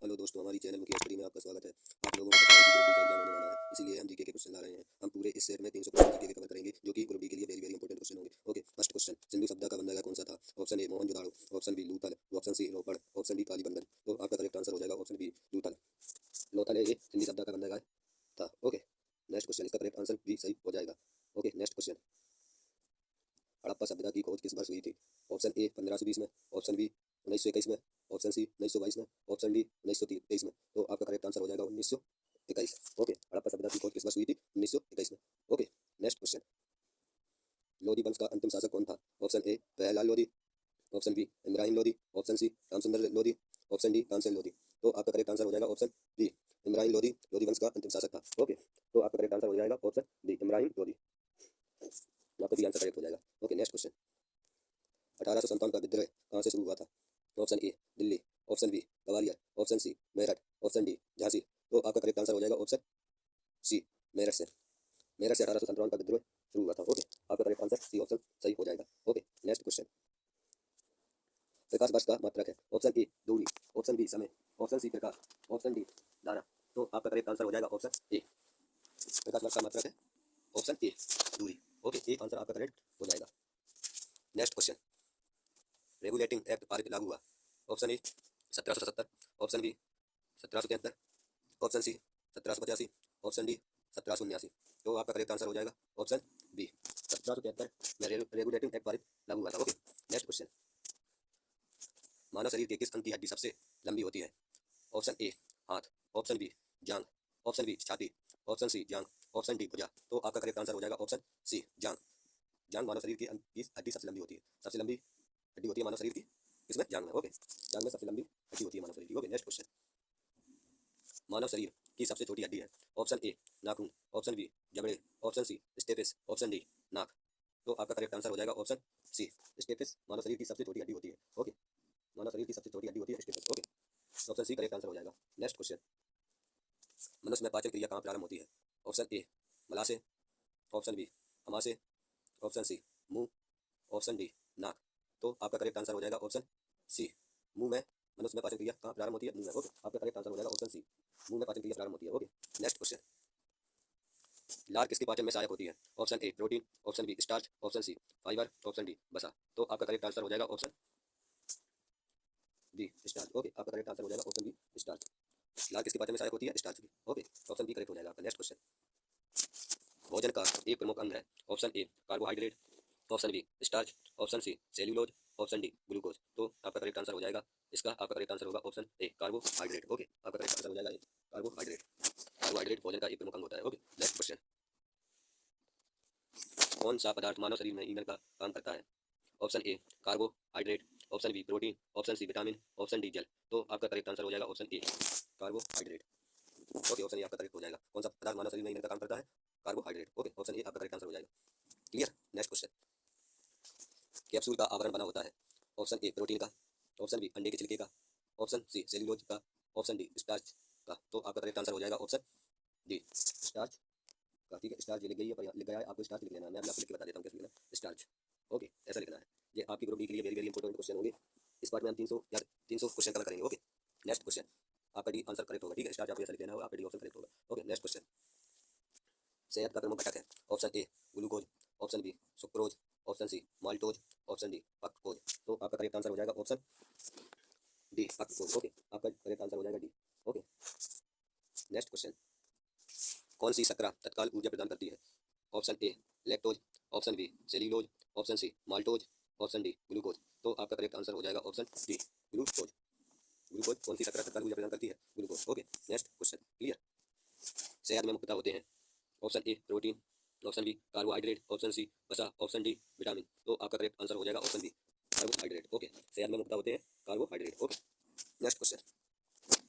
Hello दोस्तों, हमारी channel मुखिया स्टडी में आपका स्वागत है। आप लोगों को पता है कि ग्रुप डी का एग्जाम होने वाला है, इसीलिए हम जीके के क्वेश्चन ला रहे हैं। हम पूरे इस सेट में 300 क्वेश्चन जीके के कवर करेंगे, जो कि ग्रुप डी के लिए वेरी वेरी इंपॉर्टेंट क्वेश्चन होंगे। ओके, फर्स्ट क्वेश्चन, सिंधु सभ्यता का बंदरगाह कौन सा था? Option A Mohenjodaro, option B Lothal, option C Ropar, option D Kalibandar. तो आपका करेक्ट आंसर हो जाएगा ऑप्शन बी लूथल। लोथल है ये सिंधु सभ्यता का बंदरगाह था। ओके, नेक्स्ट क्वेश्चन, इसका करेक्ट आंसर भी सही हो जाएगा। ओके, नेक्स्ट क्वेश्चन, हड़प्पा सभ्यता की खोज किस वर्ष हुई थी? ऑप्शन ए 1520 में, ऑप्शन बी 1921 में, ऑप्शन सी 1922 में, ऑप्शन डी 1923 में। तो आपका करेक्ट आंसर हो जाएगा 1921। ओके, हड़प्पा सभ्यता की खोज किस वर्ष हुई थी? 1921 में। ओके, नेक्स्ट क्वेश्चन, लोधी वंश का अंतिम शासक कौन था? Option A Jawaharlal Lodi, option B Ibrahim Lodi, option C Ramchandra Lodi, option D Tansen Lodi. तो आपका करेक्ट आंसर हो जाएगा ऑप्शन बी इब्राहिम लोधी, लोधी वंश का अंतिम शासक था। ओके, तो आपका करेक्ट आंसर हो जाएगा ऑप्शन बी इब्राहिम लोधी। आपका भी आंसर करेक्ट हो जाएगा। ओके, नेक्स्ट क्वेश्चन, 1857 का विद्रोह कहाँ से शुरू हुआ था? Option A Delhi, option B Gwalior, option C Meerut, option D Jhansi. तो आपका करेक्ट आंसर हो जाएगा ऑप्शन सी मेरठ से। मेरठ से 1857 का विद्रोह शुरू हुआ था। ओके, आपका करेक्ट आंसर सी ऑप्शन सही हो जाएगा। ओके, नेक्स्ट क्वेश्चन, प्रकाश वर्ष का मात्रक है? ऑप्शन ए दूरी, ऑप्शन बी समय, ऑप्शन सी प्रकाश, ऑप्शन डी धारा। तो आपका करेक्ट आंसर हो जाएगा ऑप्शन ए, प्रकाश वर्ष का मात्रक है ऑप्शन ए दूरी। ओके, एक आंसर आपका करेक्ट हो जाएगा। नेक्स्ट क्वेश्चन, रेगुलेटिंग एक्ट पारित लागू हुआ? Option A 1777, option B 1773, option C 1785, option D 1779। तो आपका करेक्ट आंसर हो जाएगा ऑप्शन बी 1773 में रेगुलेटिंग एक्ट पारित लागू हुआ था। ओके, नेक्स्ट क्वेश्चन, मानव शरीर के किस अंग की हड्डी सबसे लंबी होती है? ऑप्शन ए हाथ, ऑप्शन बी जांग, ऑप्शन बी छाती, ऑप्शन सी जांग, ऑप्शन डी भुजा। तो आपका करेक्ट आंसर हो जाएगा ऑप्शन सी जांग। जांग मानव शरीर की अंग की हड्डी सबसे लंबी होती है। सबसे लंबी हड्डी होती है मानव शरीर की इसमें जांग में। ओके, जांग में सबसे लंबी हड्डी होती है मानव शरीर की। ओके, नेक्स्ट क्वेश्चन, मानव शरीर की सबसे छोटी हड्डी है? ऑप्शन ए नाखून, ऑप्शन बी जबड़े, option C stapes, option D नाक। तो आपका करेक्ट आंसर हो जाएगा ऑप्शन सी स्टेपिस मानव शरीर की सबसे छोटी हड्डी होती है। ओके, मानव शरीर की सबसे छोटी हड्डी होती है stapes. Okay, option C correct answer हो जाएगा। नेक्स्ट क्वेश्चन, मनुष्य में पाचन क्रिया कहाँ प्रारंभ होती है? ऑप्शन ए मला से, ऑप्शन बी हमा से, ऑप्शन सी मुंह, ऑप्शन डी नाक। तो आपका करेक्ट आंसर हो जाएगा ऑप्शन सी मुंह में। मनुष्य में पाचन क्रिया कहाँ प्रारंभ होती है? मुंह में। ओके, आपका करेक्ट आंसर हो जाएगा ऑप्शन सी मुंह में पाचन क्रिया प्रारंभ होती है। ओके, नेक्स्ट क्वेश्चन, लार किसके पाचन में सहायक होती है? Option A protein, option B starch, option C fibre, option D वसा। तो आपका करेक्ट आंसर हो जाएगा ऑप्शन बी स्टार्च। ओके, आपका करेक्ट आंसर हो जाएगा ऑप्शन बी स्टार्च। लार किसके पाचन में सहायक होती है? स्टार्च की। ओके, ऑप्शन बी करेक्ट हो जाएगा आपका। नेक्स्ट क्वेश्चन, भोजन का एक प्रमुख अंग है? Option A carbohydrate, option B starch, option C cellulose, option D glucose. तो आपका करेक्ट आंसर हो जाएगा इसका, आपका करेक्ट आंसर होगा ऑप्शन ए कार्बोहाइड्रेट। ओके, आपका करेक्ट आंसर हो जाएगा ए कार्बोहाइड्रेट। कार्बोहाइड्रेट भोजन का एक प्रमुख अंग होता है। ओके, नेक्स्ट क्वेश्चन, कौन सा पदार्थ मानव शरीर में ईंधन का काम करता है? Option A carbohydrate, option B protein, option C vitamin, option D जल। तो आपका करेक्ट आंसर हो जाएगा option A carbohydrate. Okay, option A आपका करेक्ट हो जाएगा। कौन सा पदार्थ मानव शरीर में ईंधन का काम करता है? कार्बोहाइड्रेट। ओके, ऑप्शन ए आपका करेक्ट आंसर हो जाएगा। क्लियर। नेक्स्ट क्वेश्चन, कैप्सूल का आवरण बना होता है? ऑप्शन ए प्रोटीन का, ऑप्शन बी अंडे के छिलके का, ऑप्शन सी सेल्यूलोज का, ऑप्शन डी स्टार्च का। तो आपका करेक्ट आंसर हो जाएगा ऑप्शन डी स्टार्च का। ठीक है, स्टार्च ये लिख गई है, पर लिख गया है, आपको स्टार्च लिख लेना है। मैं अभी आपको लिख के बता देता हूँ कैसे लिखना है स्टार्च। ओके, ऐसा लिखना है। ये आपकी ग्रुप डी के लिए वेरी वेरी इंपॉर्टेंट क्वेश्चन होंगे। इस पार्ट में हम 300 क्वेश्चन कवर करेंगे। ओके, नेक्स्ट क्वेश्चन, आपका डी आंसर करेक्ट होगा। ठीक है, स्टार्च आपको ऐसा लिख लेना होगा, आपका डी ऑप्शन करेक्ट होगा। ओके, नेक्स्ट क्वेश्चन, शहद का प्रमुख घटक है? Option A glucose, option B sucrose, option C maltose, option D fructose. तो आपका करेक्ट आंसर हो जाएगा ऑप्शन डी फ्रक्टोज। ओके, आपका करेक्ट आंसर हो जाएगा डी। ओके, नेक्स्ट क्वेश्चन, कौन सी शर्करा तत्काल ऊर्जा प्रदान करती है? Option A lactose, option B cellulose, option C maltose, option D glucose. तो आपका करेक्ट आंसर हो जाएगा ऑप्शन डी ग्लूकोज। ग्लूकोज कौन सी शर्करा तत्काल ऊर्जा प्रदान करती है? Glucose. Okay, next question, clear. शहद में मुख्यतः होते हैं? Option A protein, option B carbohydrate, option C वसा, ऑप्शन डी विटामिन। तो आपका करेक्ट आंसर हो जाएगा ऑप्शन बी कार्बोहाइड्रेट। ओके, शहद में मुख्यतः होते हैं कार्बोहाइड्रेट। ओके, नेक्स्ट क्वेश्चन,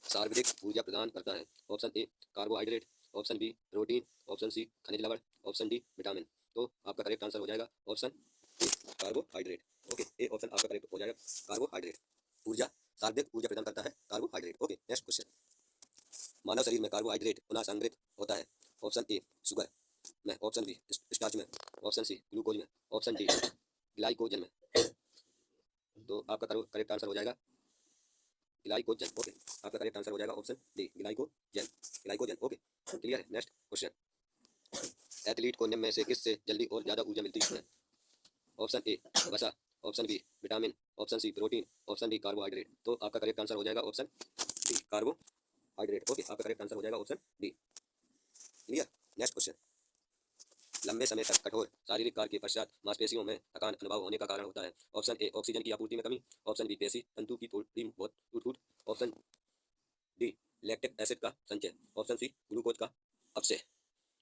सार्वधिक ऊर्जा प्रदान करता है? Option A carbohydrate, option B protein, option C खनिज लवण, ऑप्शन डी विटामिन। तो आपका करेक्ट आंसर हो जाएगा option A carbohydrate. Okay, A option आपका करेक्ट हो जाएगा कार्बोहाइड्रेट। ऊर्जा, सर्वाधिक ऊर्जा प्रदान करता है कार्बोहाइड्रेट। ओके, नेक्स्ट क्वेश्चन, मानव शरीर में कार्बोहाइड्रेट पुनः संग्रहित होता है? ऑप्शन ए शुगर में, ऑप्शन बी स्टार्च में, ऑप्शन सी ग्लूकोज में, ऑप्शन डी ग्लाइकोजन में। तो आपका करेक्ट आंसर हो जाएगा ग्लाइकोजन। ग्लाइकोजन। ओके, आपका करेक्ट आंसर हो जाएगा option D, glycogen. Glycogen. Okay, clear है। नेक्स्ट क्वेश्चन, एथलीट को निम्न में से किससे जल्दी और ज़्यादा ऊर्जा मिलती है? ऑप्शन ए वसा, option B vitamin, option C protein, option D carbohydrate. तो आपका करेक्ट आंसर हो जाएगा ऑप्शन डी, कार्बोहाइड्रेट। ओके, आपका करेक्ट आंसर हो जाएगा option D. Clear. Next question, लंबे समय तक कठोर शारीरिक कार्य के पश्चात मांसपेशियों में थकान अनुभव होने का कारण होता है? ऑप्शन ए ऑक्सीजन की आपूर्ति में कमी, ऑप्शन बी पेशी तंतु की थोड़ी बहुत टूट, ऑप्शन डी लैक्टिक एसिड का संचय, ऑप्शन सी ग्लूकोज का अपचय।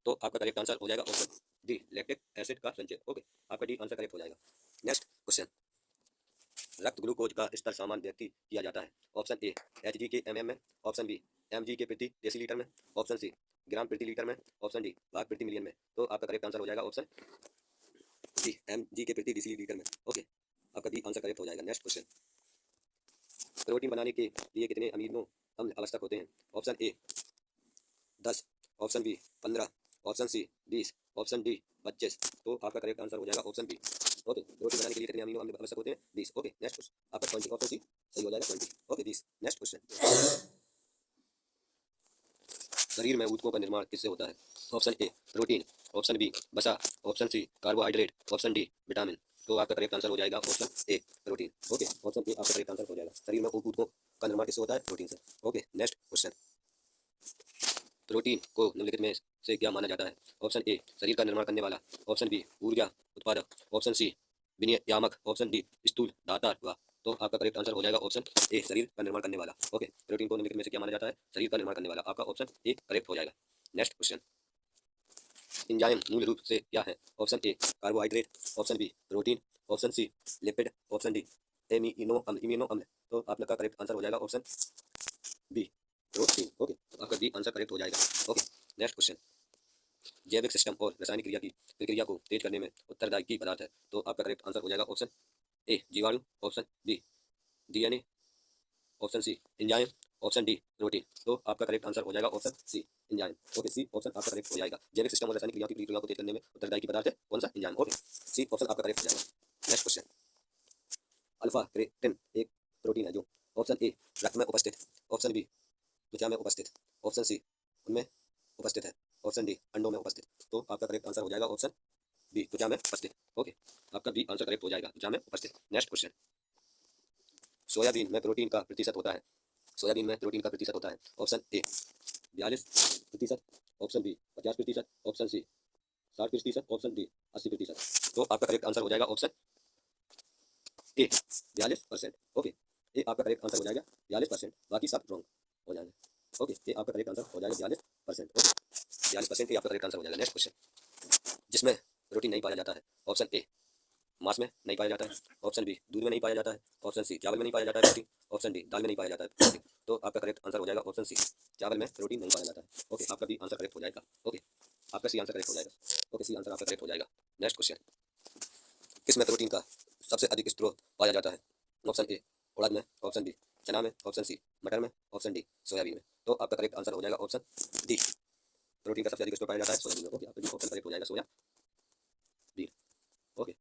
तो आपका करेक्ट आंसर हो जाएगा ऑप्शन डी, लैक्टिक एसिड का संचय। ओके, आपका डी आंसर करेक्ट हो जाएगा। नेक्स्ट क्वेश्चन, रक्त ग्लूकोज का स्तर सामान्य व्यक्ति किया जाता है? ऑप्शन ए एचजी के एमएम में, ऑप्शन बी एमजी के प्रति डेसीलीटर में, ऑप्शन सी ग्राम प्रति लीटर में, ऑप्शन डी भाग प्रति मिलियन में। तो आपका करेक्ट आंसर हो जाएगा ऑप्शन डी, एमजी के प्रति डेसीलीटर में। ओके, आपका डी आंसर करेक्ट हो जाएगा। नेक्स्ट क्वेश्चन, प्रोटीन बनाने के लिए कितने अमीनो अम्ल आवश्यक होते हैं? Option A 10, option B 15, option C 20, option D 25। तो आपका करेक्ट आंसर हो जाएगा ऑप्शन बी। ओके, प्रोटीन बनाने के लिए कितने अमीनो अम्ल आवश्यक होते हैं? 20। ओके, नेक्स्ट क्वेश्चन, आपका 20, ऑप्शन सी सही हो जाएगा 20। ओके, 20। नेक्स्ट क्वेश्चन, शरीर में ऊतकों का निर्माण किससे होता है? Option A protein, option B वसा, option C carbohydrate, option D vitamin. तो आपका करेक्ट आंसर हो जाएगा option A protein. Okay, option A आपका करेक्ट आंसर हो जाएगा। शरीर में ऊतकों का निर्माण किससे होता है? प्रोटीन से। ओके, नेक्स्ट क्वेश्चन, प्रोटीन को निम्नलिखित में से क्या माना जाता है? ऑप्शन ए शरीर का निर्माण करने वाला, ऑप्शन बी ऊर्जा उत्पादक, ऑप्शन सी विनियामक, ऑप्शन डी स्थूल धातु। तो आपका करेक्ट आंसर हो जाएगा ऑप्शन ए शरीर का निर्माण करने वाला। ओके, प्रोटीन को निम्नलिखित में से क्या माना जाता है? शरीर का निर्माण करने वाला। आपका ऑप्शन ए करेक्ट हो जाएगा। नेक्स्ट क्वेश्चन, एंजाइम मूल रूप से क्या है? Option A carbohydrate, option B protein, option C lipid, option D immuno अम्ल। तो आपका करेक्ट आंसर हो जाएगा ऑप्शन बी प्रोटीन। ओके, तो आपका बी आंसर करेक्ट हो जाएगा। ओके, नेक्स्ट क्वेश्चन, जैविक सिस्टम और रासायनिक क्रिया की प्रक्रिया को तेज करने में उत्तरदायी की पदार्थ है? तो आपका करेक्ट आंसर हो जाएगा ऑप्शन ए जीवाणु, option B DNA, option C enzyme, option D protein. तो आपका करेक्ट आंसर हो जाएगा option C enzyme. Okay, C option आपका करेक्ट हो जाएगा। जैविक सिस्टम और रासायनिक क्रिया की प्रक्रिया को तेज करने में उत्तरदायी की पदार्थ है कौन सा? एंजाइम। ओके, सी ऑप्शन आपका करेक्ट हो जाएगा। नेक्स्ट क्वेश्चन, अल्फा क्रेटिन एक प्रोटीन है जो ऑप्शन ए रक्त में उपस्थित, ऑप्शन बी त्वचा में उपस्थित, ऑप्शन सी उनमें उपस्थित है, ऑप्शन डी अंडों में उपस्थित। तो आपका करेक्ट आंसर हो जाएगा ऑप्शन बी त्वचा में उपस्थित। ओके, आपका बी आंसर करेक्ट हो जाएगा, त्वचा में उपस्थित। नेक्स्ट क्वेश्चन, सोयाबीन में प्रोटीन का प्रतिशत होता है? सोयाबीन में प्रोटीन का प्रतिशत होता है? Option A 42%, option B 50%, option C 60%, option D 80%। तो आपका करेक्ट आंसर हो जाएगा ऑप्शन ए 42%। ओके, ए आपका करेक्ट आंसर हो जाएगा 42%, बाकी सब रॉन्ग हो जाएंगे। ओके, ये आपका करेक्ट आंसर हो जाएगा 42%। ओके, 42% ये आपका करेक्ट आंसर हो जाएगा। नेक्स्ट क्वेश्चन, जिसमें प्रोटीन नहीं पाया जाता है? ऑप्शन ए मांस में नहीं पाया जाता है, ऑप्शन बी दूध में नहीं पाया जाता है, ऑप्शन सी चावल में नहीं पाया जाता है प्रोटीन, ऑप्शन डी दाल में नहीं पाया जाता है प्रोटीन। तो आपका करेक्ट आंसर हो जाएगा ऑप्शन सी चावल में प्रोटीन नहीं पाया जाता है। ओके, आपका बी आंसर करेक्ट हो जाएगा। ओके, आपका सी आंसर करेक्ट हो जाएगा। ओके, सी आंसर आपका करेक्ट हो जाएगा। नेक्स्ट क्वेश्चन, किस में प्रोटीन का सबसे अधिक स्रोत पाया जाता है? ऑप्शन ए उड़द में, ऑप्शन बी चना में, ऑप्शन सी मटर में, ऑप्शन डी सोयाबीन में। तो आपका करेक्ट आंसर हो जाएगा ऑप्शन डी, प्रोटीन का सबसे अधिक स्रोत पाया जाता है सोयाबीन में। ओके, आपका डी ऑप्शन करेक्ट हो जाएगा, सोयाबीन। ओके,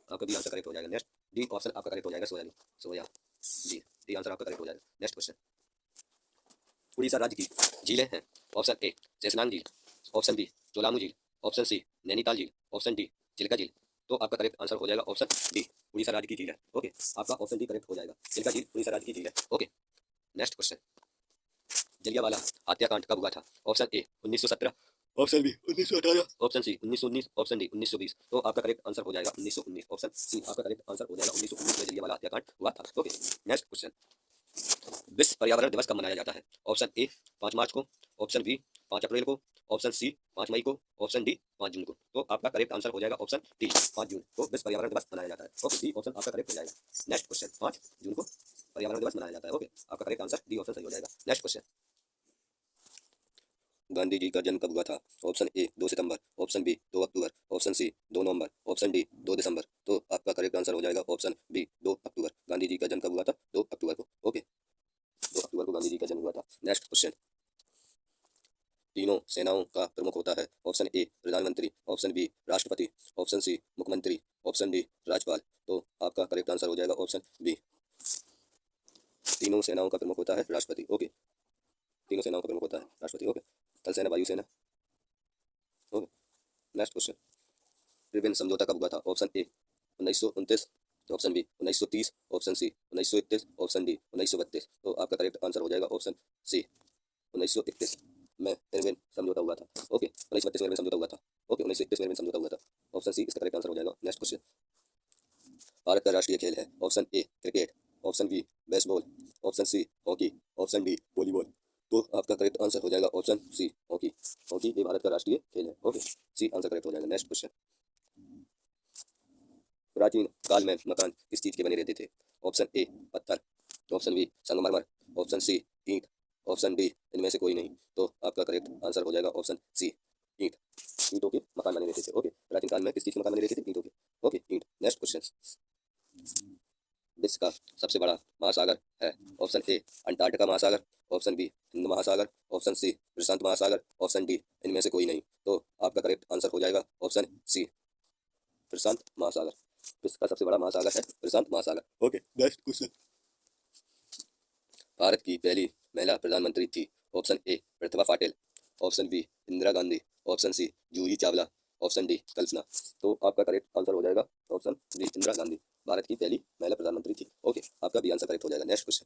आपका डी आंसर करेक्ट हो जाएगा। नेक्स्ट डी ऑप्शन आपका करेक्ट हो जाएगा, सोयाबीन, सोयाबीन। डी आंसर आपका करेक्ट हो जाएगा। नेक्स्ट क्वेश्चन, उड़ीसा राज्य की झीलें हैं? ऑप्शन ए शेषनाग झील, ऑप्शन बी चोलामू झील, ऑप्शन सी नैनीताल झील, ऑप्शन डी चिल्का झील। तो आपका करेक्ट आंसर हो जाएगा ऑप्शन डी, उड़ीसा राज्य की झील है। ओके, आपका ऑप्शन डी करेक्ट हो जाएगा, चिल्का झील उड़ीसा राज्य की झील है। ओके, नेक्स्ट क्वेश्चन, जलियांवाला हत्याकांड कब हुआ था? Option A 1917, option B 1918, option C 1919, option D 1920। तो आपका करेक्ट आंसर हो जाएगा 1919, ऑप्शन सी आपका करेक्ट आंसर हो जाएगा 1919 में जलियांवाला हत्याकांड हुआ था। ओके, नेक्स्ट क्वेश्चन, विश्व पर्यावरण दिवस कब मनाया जाता है? ऑप्शन ए 5 मार्च को, ऑप्शन बी 5 अप्रैल को, ऑप्शन सी 5 मई को, ऑप्शन डी 5 जून को। तो आपका करेक्ट आंसर हो जाएगा ऑप्शन डी 5 जून को विश्व पर्यावरण दिवस मनाया जाता है। ओके, डी ऑप्शन आपका करेक्ट हो जाएगा। नेक्स्ट क्वेश्चन, 5 जून को पर्यावरण दिवस मनाया जाता है। ओके, आपका करेक्ट आंसर डी ऑप्शन सही हो जाएगा। नेक्स्ट क्वेश्चन, गांधी जी का जन्म कब हुआ था? ऑप्शन ए 2 सितंबर, ऑप्शन बी 2 अक्टूबर, ऑप्शन सी 2 नवंबर, ऑप्शन डी 2 दिसंबर। तो आपका करेक्ट आंसर हो जाएगा ऑप्शन बी 2 अक्टूबर। गांधी जी का जन्म कब हुआ था? 2 अक्टूबर को। ओके, 2 अक्टूबर को गांधी जी का जन्म हुआ था। नेक्स्ट क्वेश्चन, तीनों सेनाओं का प्रमुख होता है? ऑप्शन ए प्रधानमंत्री, ऑप्शन बी राष्ट्रपति, ऑप्शन सी मुख्यमंत्री, ऑप्शन डी राज्यपाल। तो आपका करेक्ट आंसर हो जाएगा ऑप्शन बी तीनों सेनाओं का प्रमुख होता है राष्ट्रपति। ओके, तीनों सेनाओं का प्रमुख होता है राष्ट्रपति। ओके, थल सेना, वायुसेना। ओके, नेक्स्ट क्वेश्चन, रिबेन समझौता कब हुआ था? Option A 1929, option B 1930, option C 1931, option D 1932। तो आपका करेक्ट आंसर हो जाएगा ऑप्शन सी 1931 में रिबेन समझौता हुआ था। ओके, 1932 में रिबेन समझौता हुआ था। ओके, 1931 में रिबेन समझौता हुआ था। ऑप्शन सी इसका करेक्ट आंसर हो जाएगा। नेक्स्ट क्वेश्चन, भारत का राष्ट्रीय खेल है? Option A cricket, option B baseball, option C hockey, option D volleyball. तो आपका करेक्ट आंसर हो जाएगा ऑप्शन सी हॉकी। हॉकी ये भारत का राष्ट्रीय खेल है। ओके, सी आंसर करेक्ट हो जाएगा। नेक्स्ट क्वेश्चन, प्राचीन काल में मकान किस चीज के बने रहते थे? ऑप्शन ए पत्थर, ऑप्शन बी संगमरमर, ऑप्शन सी ईंट, ऑप्शन डी इनमें से कोई नहीं। तो आपका करेक्ट आंसर हो जाएगा ऑप्शन सी ईंट। ईंटों के मकान बने रहते थे। ओके, प्राचीन काल में किस चीज के मकान बने रहते थे? ईंटों के। ओके, ईंट। नेक्स्ट क्वेश्चन, विश्व का सबसे बड़ा महासागर है? ऑप्शन ए अंटार्कटिका महासागर, ऑप्शन बी हिंद महासागर, ऑप्शन सी प्रशांत महासागर, ऑप्शन डी इनमें से कोई नहीं। तो आपका करेक्ट आंसर हो जाएगा ऑप्शन सी प्रशांत महासागर। विश्व का सबसे बड़ा महासागर है प्रशांत महासागर। ओके, नेक्स्ट क्वेश्चन, भारत की पहली महिला प्रधानमंत्री थी? Option A Pratibha Patil, option B Indira Gandhi, option C Juhi Chawla, option D Kalpana. तो आपका करेक्ट आंसर हो जाएगा ऑप्शन डी इंदिरा गांधी, भारत की पहली महिला प्रधानमंत्री थी। ओके, आपका भी आंसर करेक्ट हो जाएगा। नेक्स्ट क्वेश्चन,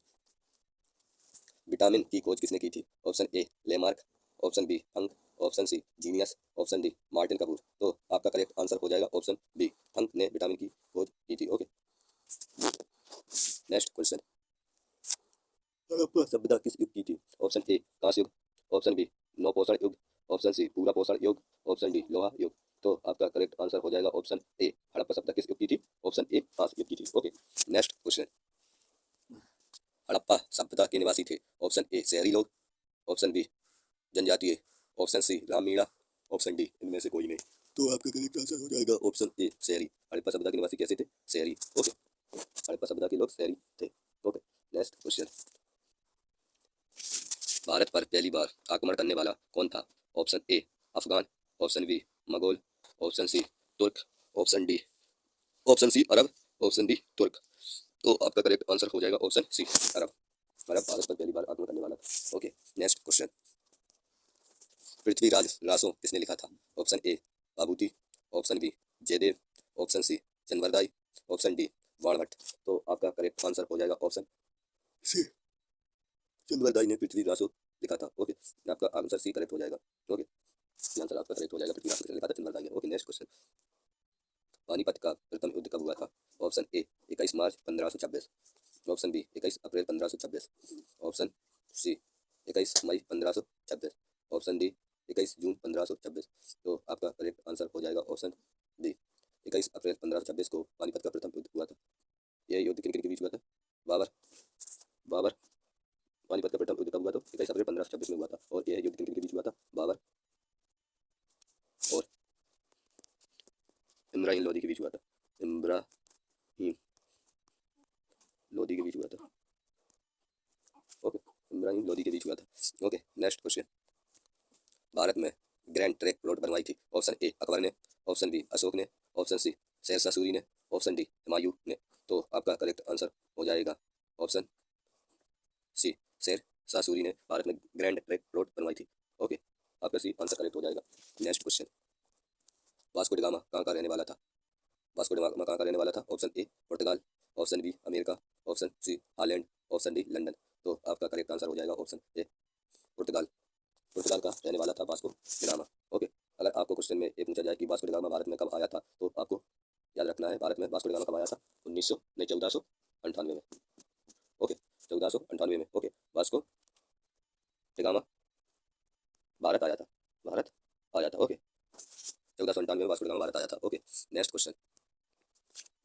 विटामिन की खोज किसने की थी? Option A Lamarck, option B Hunk, option C genius, option D Martin Kapoor. तो आपका करेक्ट आंसर हो जाएगा ऑप्शन बी हंक ने विटामिन की खोज की थी। ओके, नेक्स्ट क्वेश्चन, हड़प्पा सभ्यता किस युग की थी? ऑप्शन ए कांस्य युग, ऑप्शन बी नौपोषण युग, ऑप्शन सी पूरा पोषण युग, ऑप्शन डी लोहा युग। तो आपका करेक्ट आंसर हो जाएगा ऑप्शन ए हड़प्पा सभ्यता किस युग की थी? ऑप्शन ए कांस्य युग की थी। ओके, नेक्स्ट क्वेश्चन, हड़प्पा सभ्यता के निवासी थे? ऑप्शन ए शहरी लोग, ऑप्शन बी जनजातीय, ऑप्शन सी ग्रामीण, ऑप्शन डी इनमें से कोई नहीं। तो आपका करेक्ट आंसर हो जाएगा ऑप्शन ए शहरी। हड़प्पा सभ्यता के निवासी कैसे थे? शहरी। ओके, हड़प्पा सभ्यता के लोग शहरी थे। ओके, नेक्स्ट क्वेश्चन, भारत पर पहली बार आक्रमण करने वाला कौन था? ऑप्शन ए अफगान, ऑप्शन बी मंगोल, ऑप्शन सी तुर्क, ऑप्शन सी अरब, ऑप्शन डी तुर्क। तो आपका करेक्ट आंसर हो जाएगा ऑप्शन सी अरब। अरब भारत पर पहली बार आक्रमण करने वाला था। Okay, next question, Prithviraj Raso किसने लिखा था? Option A Babuti, option B Jaydev, option C Chandvardai, option D Banabhatta. तो आपका करेक्ट आंसर हो जाएगा ऑप्शन सी चंद्रवरदाई ने पृथ्वी रासो लिखा था। ओके, आपका आंसर सी करेक्ट हो जाएगा। ओके, आंसर आपका करेक्ट हो जाएगा, पृथ्वी रासो ने लिखा था चंद्रवरदाई ने। ओके, नेक्स्ट क्वेश्चन, पानीपत का प्रथम युद्ध कब हुआ था? ऑप्शन ए 21 मार्च 1526, ऑप्शन बी 21 अप्रैल 1526, ऑप्शन सी 21 मई 1526, ऑप्शन डी 21 जून 1526। तो आपका करेक्ट आंसर हो जाएगा ऑप्शन डी 21 अप्रैल 1526 को पानीपत का प्रथम युद्ध हुआ था। यह युद्ध किन किन के बीच हुआ था? बाबर बाबर पानीपत का प्रथम युद्ध कब हुआ था? 21 अप्रैल 1526 में हुआ था। और यह युद्ध किन किन के बीच हुआ था? बाबर और इब्राहिम लोदी के बीच हुआ था। इब्राहिम लोदी के बीच हुआ था। ओके, इब्राहिम लोदी के बीच हुआ था। ओके, नेक्स्ट क्वेश्चन, भारत में ग्रैंड ट्रैंक रोड बनवाई थी? ऑप्शन ए अकबर ने, ऑप्शन बी अशोक ने, ऑप्शन सी शेरशाह सूरी ने, ऑप्शन डी हुमायूं ने। तो आपका करेक्ट आंसर हो जाएगा ऑप्शन सी शेरशाह सूरी ने भारत में ग्रैंड ट्रैंक रोड बनवाई थी। ओके, आपका सी आंसर करेक्ट हो जाएगा। Next question, Vasco D gamma कहाँ का रहने वाला था? वास्को डी गामा कहाँ का रहने वाला था? ऑप्शन ए पुर्तगाल, option B America, option C Holland, option D London. तो आपका करेक्ट आंसर हो जाएगा ऑप्शन ए पुर्तगाल। पुर्तगाल का रहने वाला था वास्को डी गामा। ओके, अगर आपको क्वेश्चन में ये पूछा जाए कि वास्को डी गामा भारत में कब आया था, तो आपको याद रखना है भारत में वास्को डी गामा कब आया था? 1498 में। ओके, 1498 में। Okay, Vasco D gamma Bharat आया था, भारत आया था। ओके, 1498 में वास्को डी गामा भारत आया था। ओके, नेक्स्ट क्वेश्चन,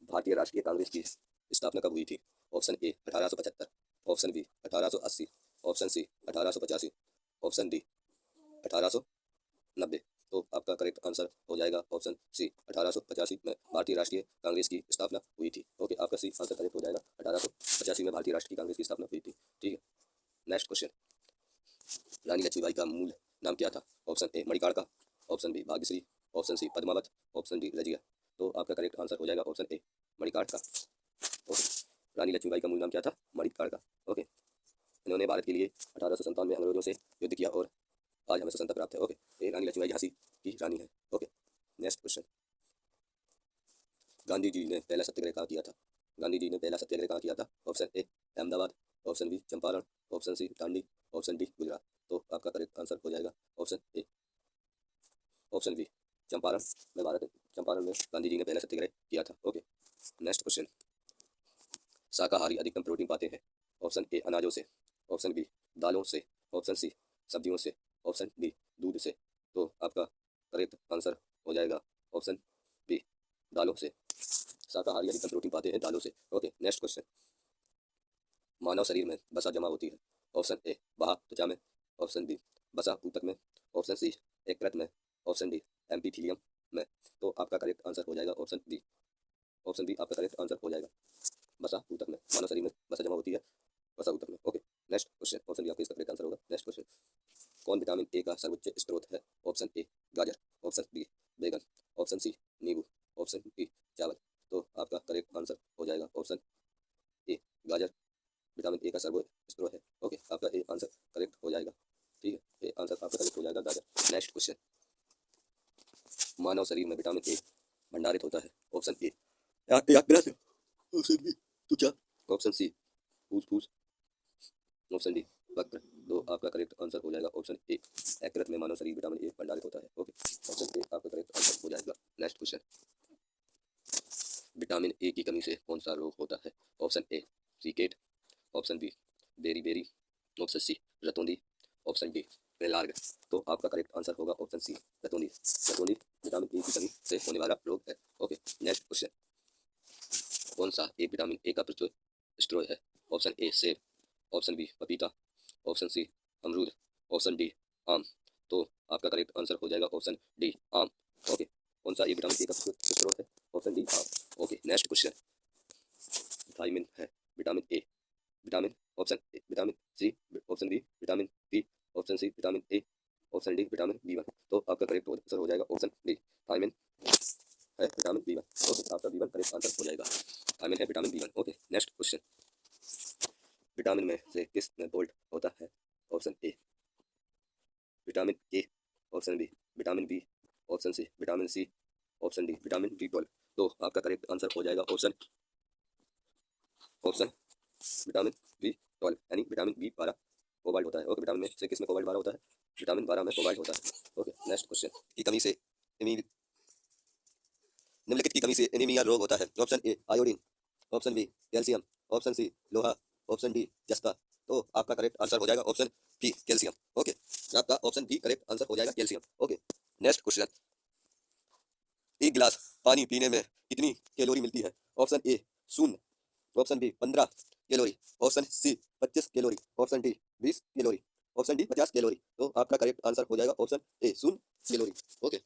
भारतीय राष्ट्रीय कांग्रेस की स्थापना कब हुई थी? Option A 1875, option B 1880, option C 1885, option D 1890। तो आपका करेक्ट आंसर हो जाएगा ऑप्शन सी 1885 में भारतीय राष्ट्रीय कांग्रेस की स्थापना हुई थी। ओके, आपका सी आंसर करेक्ट हो जाएगा, 1885 में भारतीय राष्ट्रीय कांग्रेस की स्थापना हुई थी। ठीक है, नेक्स्ट क्वेश्चन, रानी लक्ष्मीबाई का मूल नाम क्या था? Option A Manikarnika, option B Bhagyashree, option C Padmavat, option D Razia. तो आपका करेक्ट आंसर हो जाएगा option A Manikarnika. Okay, Rani Lakshmibai का मूल नाम क्या था? मणिकार्णिका का। ओके, इन्होंने भारत के लिए 1857 में अंग्रेजों से युद्ध किया और आज हमें स्वतंत्रता प्राप्त है। ओके, ये रानी लक्ष्मीबाई झांसी की रानी है। Okay, next question, Gandhi ji ने पहला सत्याग्रह कहाँ किया था? गांधी जी ने पहला सत्याग्रह कहाँ किया था? Option A Ahmedabad, option B Champaran, option C Dandi, option D Gujarat. तो आपका करेक्ट आंसर हो जाएगा option A, option B Champaran में, भारत चंपारण में गांधी जी ने पहला सत्याग्रह किया था। ओके, नेक्स्ट क्वेश्चन, शाकाहारी अधिकतम प्रोटीन पाते हैं? ऑप्शन ए अनाजों से, ऑप्शन बी दालों से, ऑप्शन सी सब्जियों से, ऑप्शन डी दूध से। तो आपका करेक्ट आंसर हो जाएगा ऑप्शन बी दालों से। शाकाहारी अधिकतम प्रोटीन पाते हैं दालों से। ओके, नेक्स्ट क्वेश्चन, मानव शरीर में वसा जमा होती है? ऑप्शन ए बाह्य त्वचा में, ऑप्शन बी वसा ऊतक में, ऑप्शन सी यकृत में, ऑप्शन डी एपिथेलियम में। तो आपका करेक्ट आंसर हो जाएगा ऑप्शन बी, ऑप्शन बी आपका करेक्ट आंसर हो जाएगा, वसा ऊतक में। मानव शरीर में वसा जमा होती है वसा ऊतक में। Okay, next question, option B आपका इसका करेक्ट आंसर होगा। नेक्स्ट क्वेश्चन, कौन विटामिन ए का सर्वोच्च स्रोत है? ऑप्शन ए गाजर, ऑप्शन बी बैगन, ऑप्शन सी नींबू, ऑप्शन डी चावल। तो आपका करेक्ट आंसर हो जाएगा ऑप्शन ए गाजर विटामिन ए का सर्वोच्च स्रोत है। ओके, आपका ए आंसर करेक्ट हो जाएगा। ठीक है, ए आंसर आपका करेक्ट हो जाएगा गाजर। नेक्स्ट क्वेश्चन, मानव शरीर में विटामिन ए भंडारित होता है? ऑप्शन ए यकृत, ऑप्शन बी त्वचा, ऑप्शन सी फूसफूस, ऑप्शन डी वक्र। तो आपका करेक्ट आंसर हो जाएगा ऑप्शन ए, यकृत में मानव शरीर विटामिन ए भंडारित होता है। ओके, ऑप्शन ए आपका करेक्ट आंसर हो जाएगा। नेक्स्ट क्वेश्चन, विटामिन ए की कमी से कौन सा रोग होता है? Option A rickets, option B beri, option C रतौंधी, ऑप्शन डी पेलार्ग। तो आपका करेक्ट आंसर होगा ऑप्शन सी रतौंधी। रतौंधी विटामिन ए की कमी से होने वाला रोग है। ओके, नेक्स्ट क्वेश्चन, कौन सा एक विटामिन ए का प्रचुर स्रोत है? ऑप्शन ए सेब, ऑप्शन बी पपीता, ऑप्शन सी अमरूद, ऑप्शन डी आम। तो आपका करेक्ट आंसर हो जाएगा ऑप्शन डी आम। ओके, कौन सा एक विटामिन ए का प्रचुर स्रोत है? ऑप्शन डी आम। ओके, नेक्स्ट क्वेश्चन, थायमिन है vitamin A, vitamin option A vitamin C, option B vitamin B, option C vitamin A, option D vitamin B one. तो आपका करेक्ट आंसर हो जाएगा ऑप्शन डी थायमिन है विटामिन बी1। ओके, आपका B one correct answer हो जाएगा, thiamine है vitamin B one. Okay, next question, vitamin में से किस में बोल्ट होता है? Option A vitamin A, option B vitamin B, option C vitamin C, option D vitamin बी12। तो आपका करेक्ट आंसर हो जाएगा ऑप्शन विटामिन बी12 यानी विटामिन बी12 कोबाल्ट होता है। ओके, विटामिन में से किस में कोबाल्ट 12 होता है? विटामिन 12 में कोबाल्ट होता है। ओके, नेक्स्ट क्वेश्चन, की कमी से निम्नलिखित की कमी से एनीमिया रोग होता है? Option A iodine, option B calcium, option C लोहा, ऑप्शन डी जस्ता। तो आपका करेक्ट आंसर हो जाएगा ऑप्शन बी कैल्शियम। ओके, आपका ऑप्शन बी करेक्ट आंसर हो जाएगा कैल्शियम। ओके, नेक्स्ट क्वेश्चन, एक गिलास पानी पीने में कितनी कैलोरी मिलती है? Option A 0, option B 15 calorie, option C 25 calorie, option D 20 calorie, option D 50 calorie. तो आपका करेक्ट आंसर हो जाएगा ऑप्शन ए 0 कैलोरी। ओके,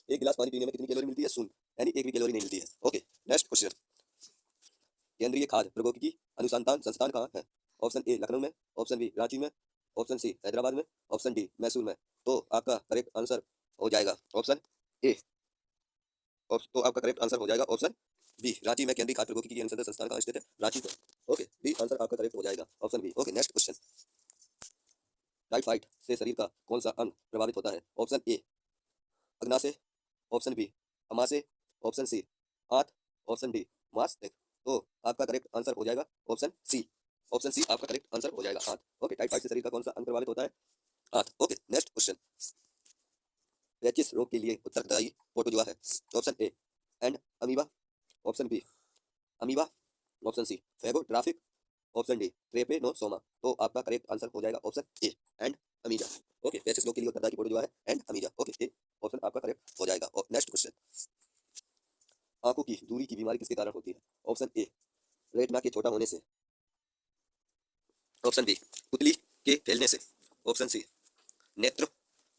एक गिलास पानी पीने में कितनी कैलोरी मिलती है? 0, यानी एक भी कैलोरी नहीं मिलती है। ओके, नेक्स्ट क्वेश्चन, केंद्रीय खाद्य प्रौद्योगिकी अनुसंधान संस्थान कहाँ है? ऑप्शन ए लखनऊ में, ऑप्शन बी रांची में, ऑप्शन सी हैदराबाद में, ऑप्शन डी मैसूर में। तो आपका करेक्ट आंसर हो जाएगा ऑप्शन ए, तो आपका करेक्ट आंसर हो जाएगा ऑप्शन बी रांची में केंद्रीय खाद्य प्रौद्योगिकी अनुसंधान संस्थान कहाँ स्थित है? रांची में। ओके, बी आंसर आपका करेक्ट हो जाएगा option B. Okay, next question, typhoid से शरीर का कौन सा अंग प्रभावित होता है? ऑप्शन ए अग्नाशय, ऑप्शन बी अमाशय, ऑप्शन सी आंत, ऑप्शन डी मांसपेशियाँ। तो आपका करेक्ट आंसर हो जाएगा ऑप्शन सी, ऑप्शन सी आपका करेक्ट आंसर हो जाएगा आंत। ओके, टाइफाइड से शरीर का कौन सा अंग प्रभावित होता है? आंत। ओके, नेक्स्ट क्वेश्चन, रैचिस रोग के लिए उत्तरदायी प्रोटोजोआ है? Option A entamoeba, option B amoeba, option C phagotrophic, option D trypanosoma. तो आपका करेक्ट आंसर हो जाएगा option A entamoeba. Okay, रैचिस रोग के लिए उत्तरदायी प्रोटोजोआ है entamoeba. Okay, A option आपका करेक्ट हो जाएगा। और नेक्स्ट क्वेश्चन, आंखों की दूरी की बीमारी किसके कारण होती है? ऑप्शन ए रेटिना के छोटा होने से, ऑप्शन बी पुतली के फैलने से, ऑप्शन सी नेत्र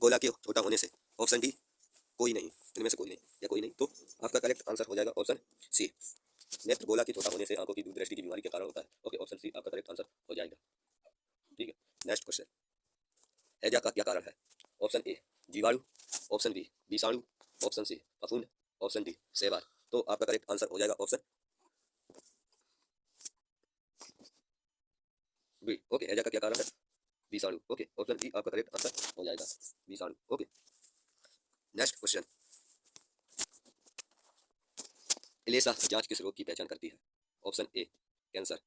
गोला के छोटा होने से, ऑप्शन डी कोई नहीं, इनमें से कोई नहीं या कोई नहीं। तो आपका करेक्ट आंसर हो जाएगा ऑप्शन सी, नेत्र गोला के छोटा होने से आंखों की दूरदृष्टि की बीमारी के कारण होता है। ओके, ऑप्शन सी आपका करेक्ट आंसर हो जाएगा। ठीक है, नेक्स्ट क्वेश्चन, हैजा का क्या कारण है? ऑप्शन ए जीवाणु, ऑप्शन बी विषाणु, ऑप्शन सी फफूंद, ऑप्शन डी शैवाल। तो आपका करेक्ट आंसर हो जाएगा ऑप्शन बी। ओके, हैजा का क्या कारण है? विषाणु। ओके, ऑप्शन बी आपका करेक्ट आंसर हो जाएगा, विषाणु। ओके, नेक्स्ट क्वेश्चन, एलिसा जांच किस रोग की पहचान करती है? Option A cancer,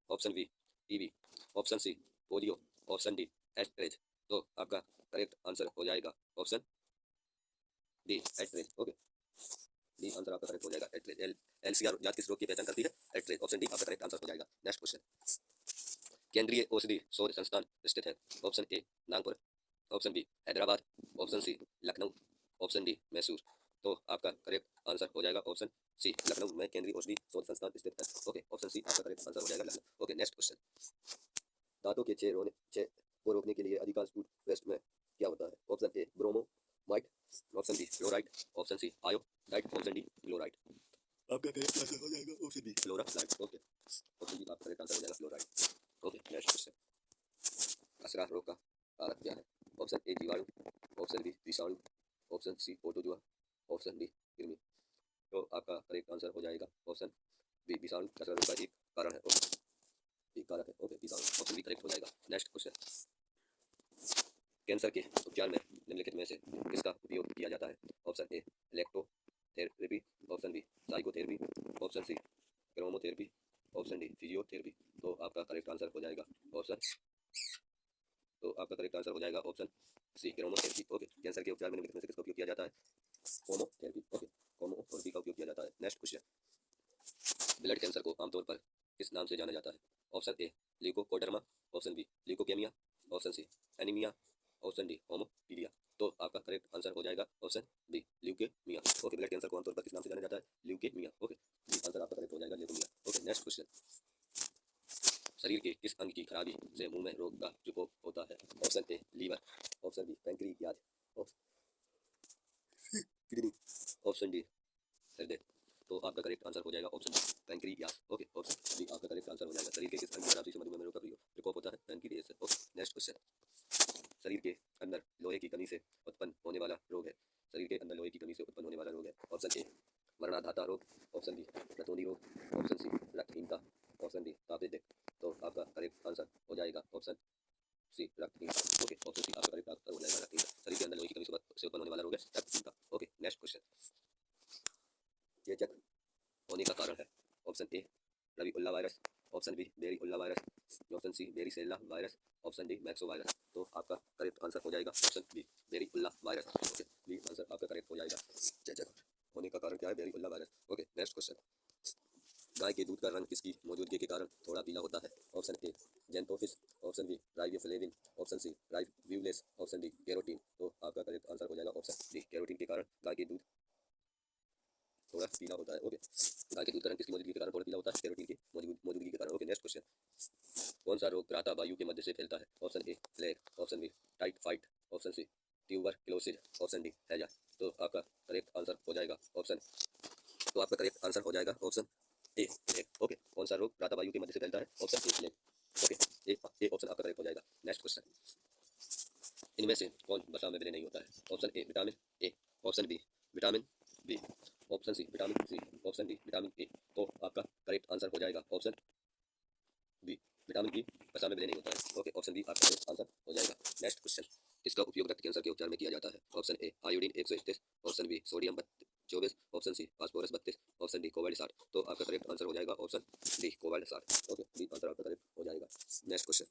option B TB, option C polio, option D एस्ट्रेज। तो आपका करेक्ट आंसर हो जाएगा ऑप्शन डी एस्ट्रेज। ओके, डी आंसर आपका करेक्ट हो जाएगा एस्ट्रेज। एलसीआर जांच किस रोग की पहचान करती है? एस्ट्रेज। ऑप्शन डी आपका करेक्ट आंसर हो जाएगा। नेक्स्ट क्वेश्चन, केंद्रीय औषधि शोध संस्थान स्थित है? Option A Nagpur, option B Hyderabad, option C Lucknow, option D Mysore. तो आपका करेक्ट आंसर हो जाएगा ऑप्शन सी, लखनऊ में केंद्रीय औषधि शोध संस्थान स्थित है। ओके, ऑप्शन सी आपका करेक्ट आंसर हो जाएगा, लखनऊ। ओके, नेक्स्ट क्वेश्चन, दांतों के छेद को रोकने के लिए अधिकांश टूथपेस्ट में क्या होता है? ऑप्शन ए ब्रोमोमाइट, option B fluoride, option C iodide, option D chloride. आपका करेक्ट आंसर हो जाएगा option B fluoride. Okay, option B आपका करेक्ट आंसर हो जाएगा फ्लोराइड। ओके, नेक्स्ट क्वेश्चन, खसरा रोग का कारक क्या है? ऑप्शन ए जीवाणु, ऑप्शन बी विषाणु, option C protozoa, option D कृमि। तो आपका करेक्ट आंसर हो जाएगा ऑप्शन बी विषाणु खसरा रोग का एक कारण है। ओके, एक कारक है। ओके, विषाणु, ऑप्शन बी करेक्ट हो जाएगा। नेक्स्ट क्वेश्चन, कैंसर के उपचार में निम्नलिखित में से किसका उपयोग किया जाता है? Option A electrotherapy, option B psychotherapy, option C chromotherapy, option D physiotherapy. तो आपका करेक्ट आंसर हो जाएगा option C chromotherapy. Okay, cancer के उपचार में निम्नलिखित में से किसका उपयोग किया जाता है? होमोथेरेपी। ओके, होमोथेरेपी का उपयोग किया जाता है। नेक्स्ट क्वेश्चन, ब्लड कैंसर को आमतौर पर किस नाम से जाना जाता है? Option A leucoderma, option B leukaemia, option C anaemia, option D haemophilia. तो आपका करेक्ट आंसर हो जाएगा option B leukaemia. Okay, blood cancer को आमतौर पर किस नाम से जाना जाता है? ल्यूकेमिया। ओके, आंसर आपका करेक्ट हो जाएगा ल्यूकेमिया। ओके, नेक्स्ट क्वेश्चन, शरीर के किस अंग की खराबी से मुंह में रोग का प्रकोप होता है? Option A liver, option B pancreas, kidney, option D हृदय। तो आपका करेक्ट आंसर हो जाएगा option pancreas. Okay, option D आपका करेक्ट आंसर हो जाएगा। शरीर के किस अंग की खराबी से मधुमेह में रोग का प्रकोप होता है? पैंक्रियाज से। ओके, नेक्स्ट क्वेश्चन, शरीर के अंदर लोहे की कमी से उत्पन्न होने वाला रोग है? शरीर के अंदर लोहे की कमी से उत्पन्न होने वाला रोग है? ऑप्शन ए मरणाधाता रोग, ऑप्शन बी रतौंधी रोग, ऑप्शन सी रक्तहीनता, ऑप्शन डी तापेदिक। तो आपका करेक्ट आंसर हो जाएगा ऑप्शन सी रक्तहीनता। ओके, ऑप्शन सी आपका करेक्ट आंसर हो जाएगा रक्तहीनता। शरीर के अंदर लोहे की कमी से उत्पन्न होने वाला रोग है रक्तहीनता। ओके, नेक्स्ट क्वेश्चन, चेचक होने का कारण है? Option A rubella virus, option B variola virus, option C varicella virus, option D myxo virus. तो आपका करेक्ट आंसर हो जाएगा option B variola virus. Okay, B answer आपका करेक्ट हो जाएगा। चेचक होने का कारण क्या है? Variola virus. Okay, next question, गाय के दूध का रंग किसकी मौजूदगी के कारण थोड़ा पीला होता है? Option A xanthophyll, option B riboflavin, option C ribulose, option D carotene. तो आपका करेक्ट आंसर हो जाएगा ऑप्शन डी कैरोटीन के कारण गाय के दूध थोड़ा पीला होता है। ओके, गाय के दूध का रंग किसकी मौजूदगी के कारण थोड़ा पीला होता है? कैरोटीन की मौजूदगी के कारण। ओके, नेक्स्ट क्वेश्चन, कौन सा रोग प्रातः वायु के मध्य से फैलता है? Option A plague, option B typhoid, option C tuberculosis, option D हैजा। तो आपका करेक्ट आंसर हो जाएगा ऑप्शन ए प्लेग। ओके, कौन सा रोग प्रातः वायु के मध्य से फैलता है? Option A plague. Okay, A option आपका करेक्ट हो जाएगा। नेक्स्ट क्वेश्चन, इनमें से कौन वसा में विलय नहीं होता है? Option A vitamin A, option B vitamin B, option C vitamin C, option D vitamin A. तो आपका करेक्ट आंसर हो जाएगा ऑप्शन बी विटामिन बी वसा में विलय नहीं होता है। ओके, ऑप्शन बी आपका करेक्ट आंसर हो जाएगा। नेक्स्ट क्वेश्चन, इसका उपयोग रक्त कैंसर के उपचार में किया जाता है? Option A iodine 131, option B sodium 24, option C phosphorus 32, option D cobalt 60। तो आपका करेक्ट आंसर हो जाएगा option D cobalt 60। Okay, D answer आपका करेक्ट हो जाएगा। नेक्स्ट क्वेश्चन,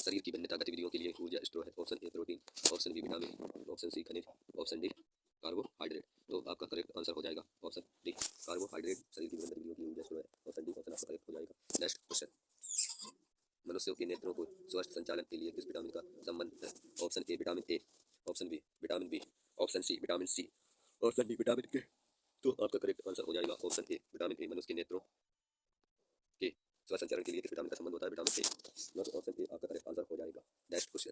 शरीर की भिन्नता गतिविधियों के लिए ऊर्जा स्रोत है? Option A protein, option B vitamin, option C खनिज, ऑप्शन डी कार्बोहाइड्रेट। तो आपका करेक्ट आंसर हो जाएगा ऑप्शन डी कार्बोहाइड्रेट शरीर की विभिन्न गतिविधियों की ऊर्जा स्रोत है। ऑप्शन डी ऑप्शन आपका करेक्ट हो जाएगा। नेक्स्ट क्वेश्चन, मनुष्यों के नेत्रों को स्वस्थ संचालन के लिए किस विटामिन का संबंध है? Option A vitamin A, option B vitamin B, option C vitamin C, option D vitamin K. तो आपका करेक्ट आंसर हो जाएगा ऑप्शन ए विटामिन ए। मनुष्य के नेत्रों के स्वस्थ संचालन के लिए किस विटामिन का संबंध होता है? Vitamin A. ऑप्शन ए आपका करेक्ट आंसर हो जाएगा। नेक्स्ट क्वेश्चन,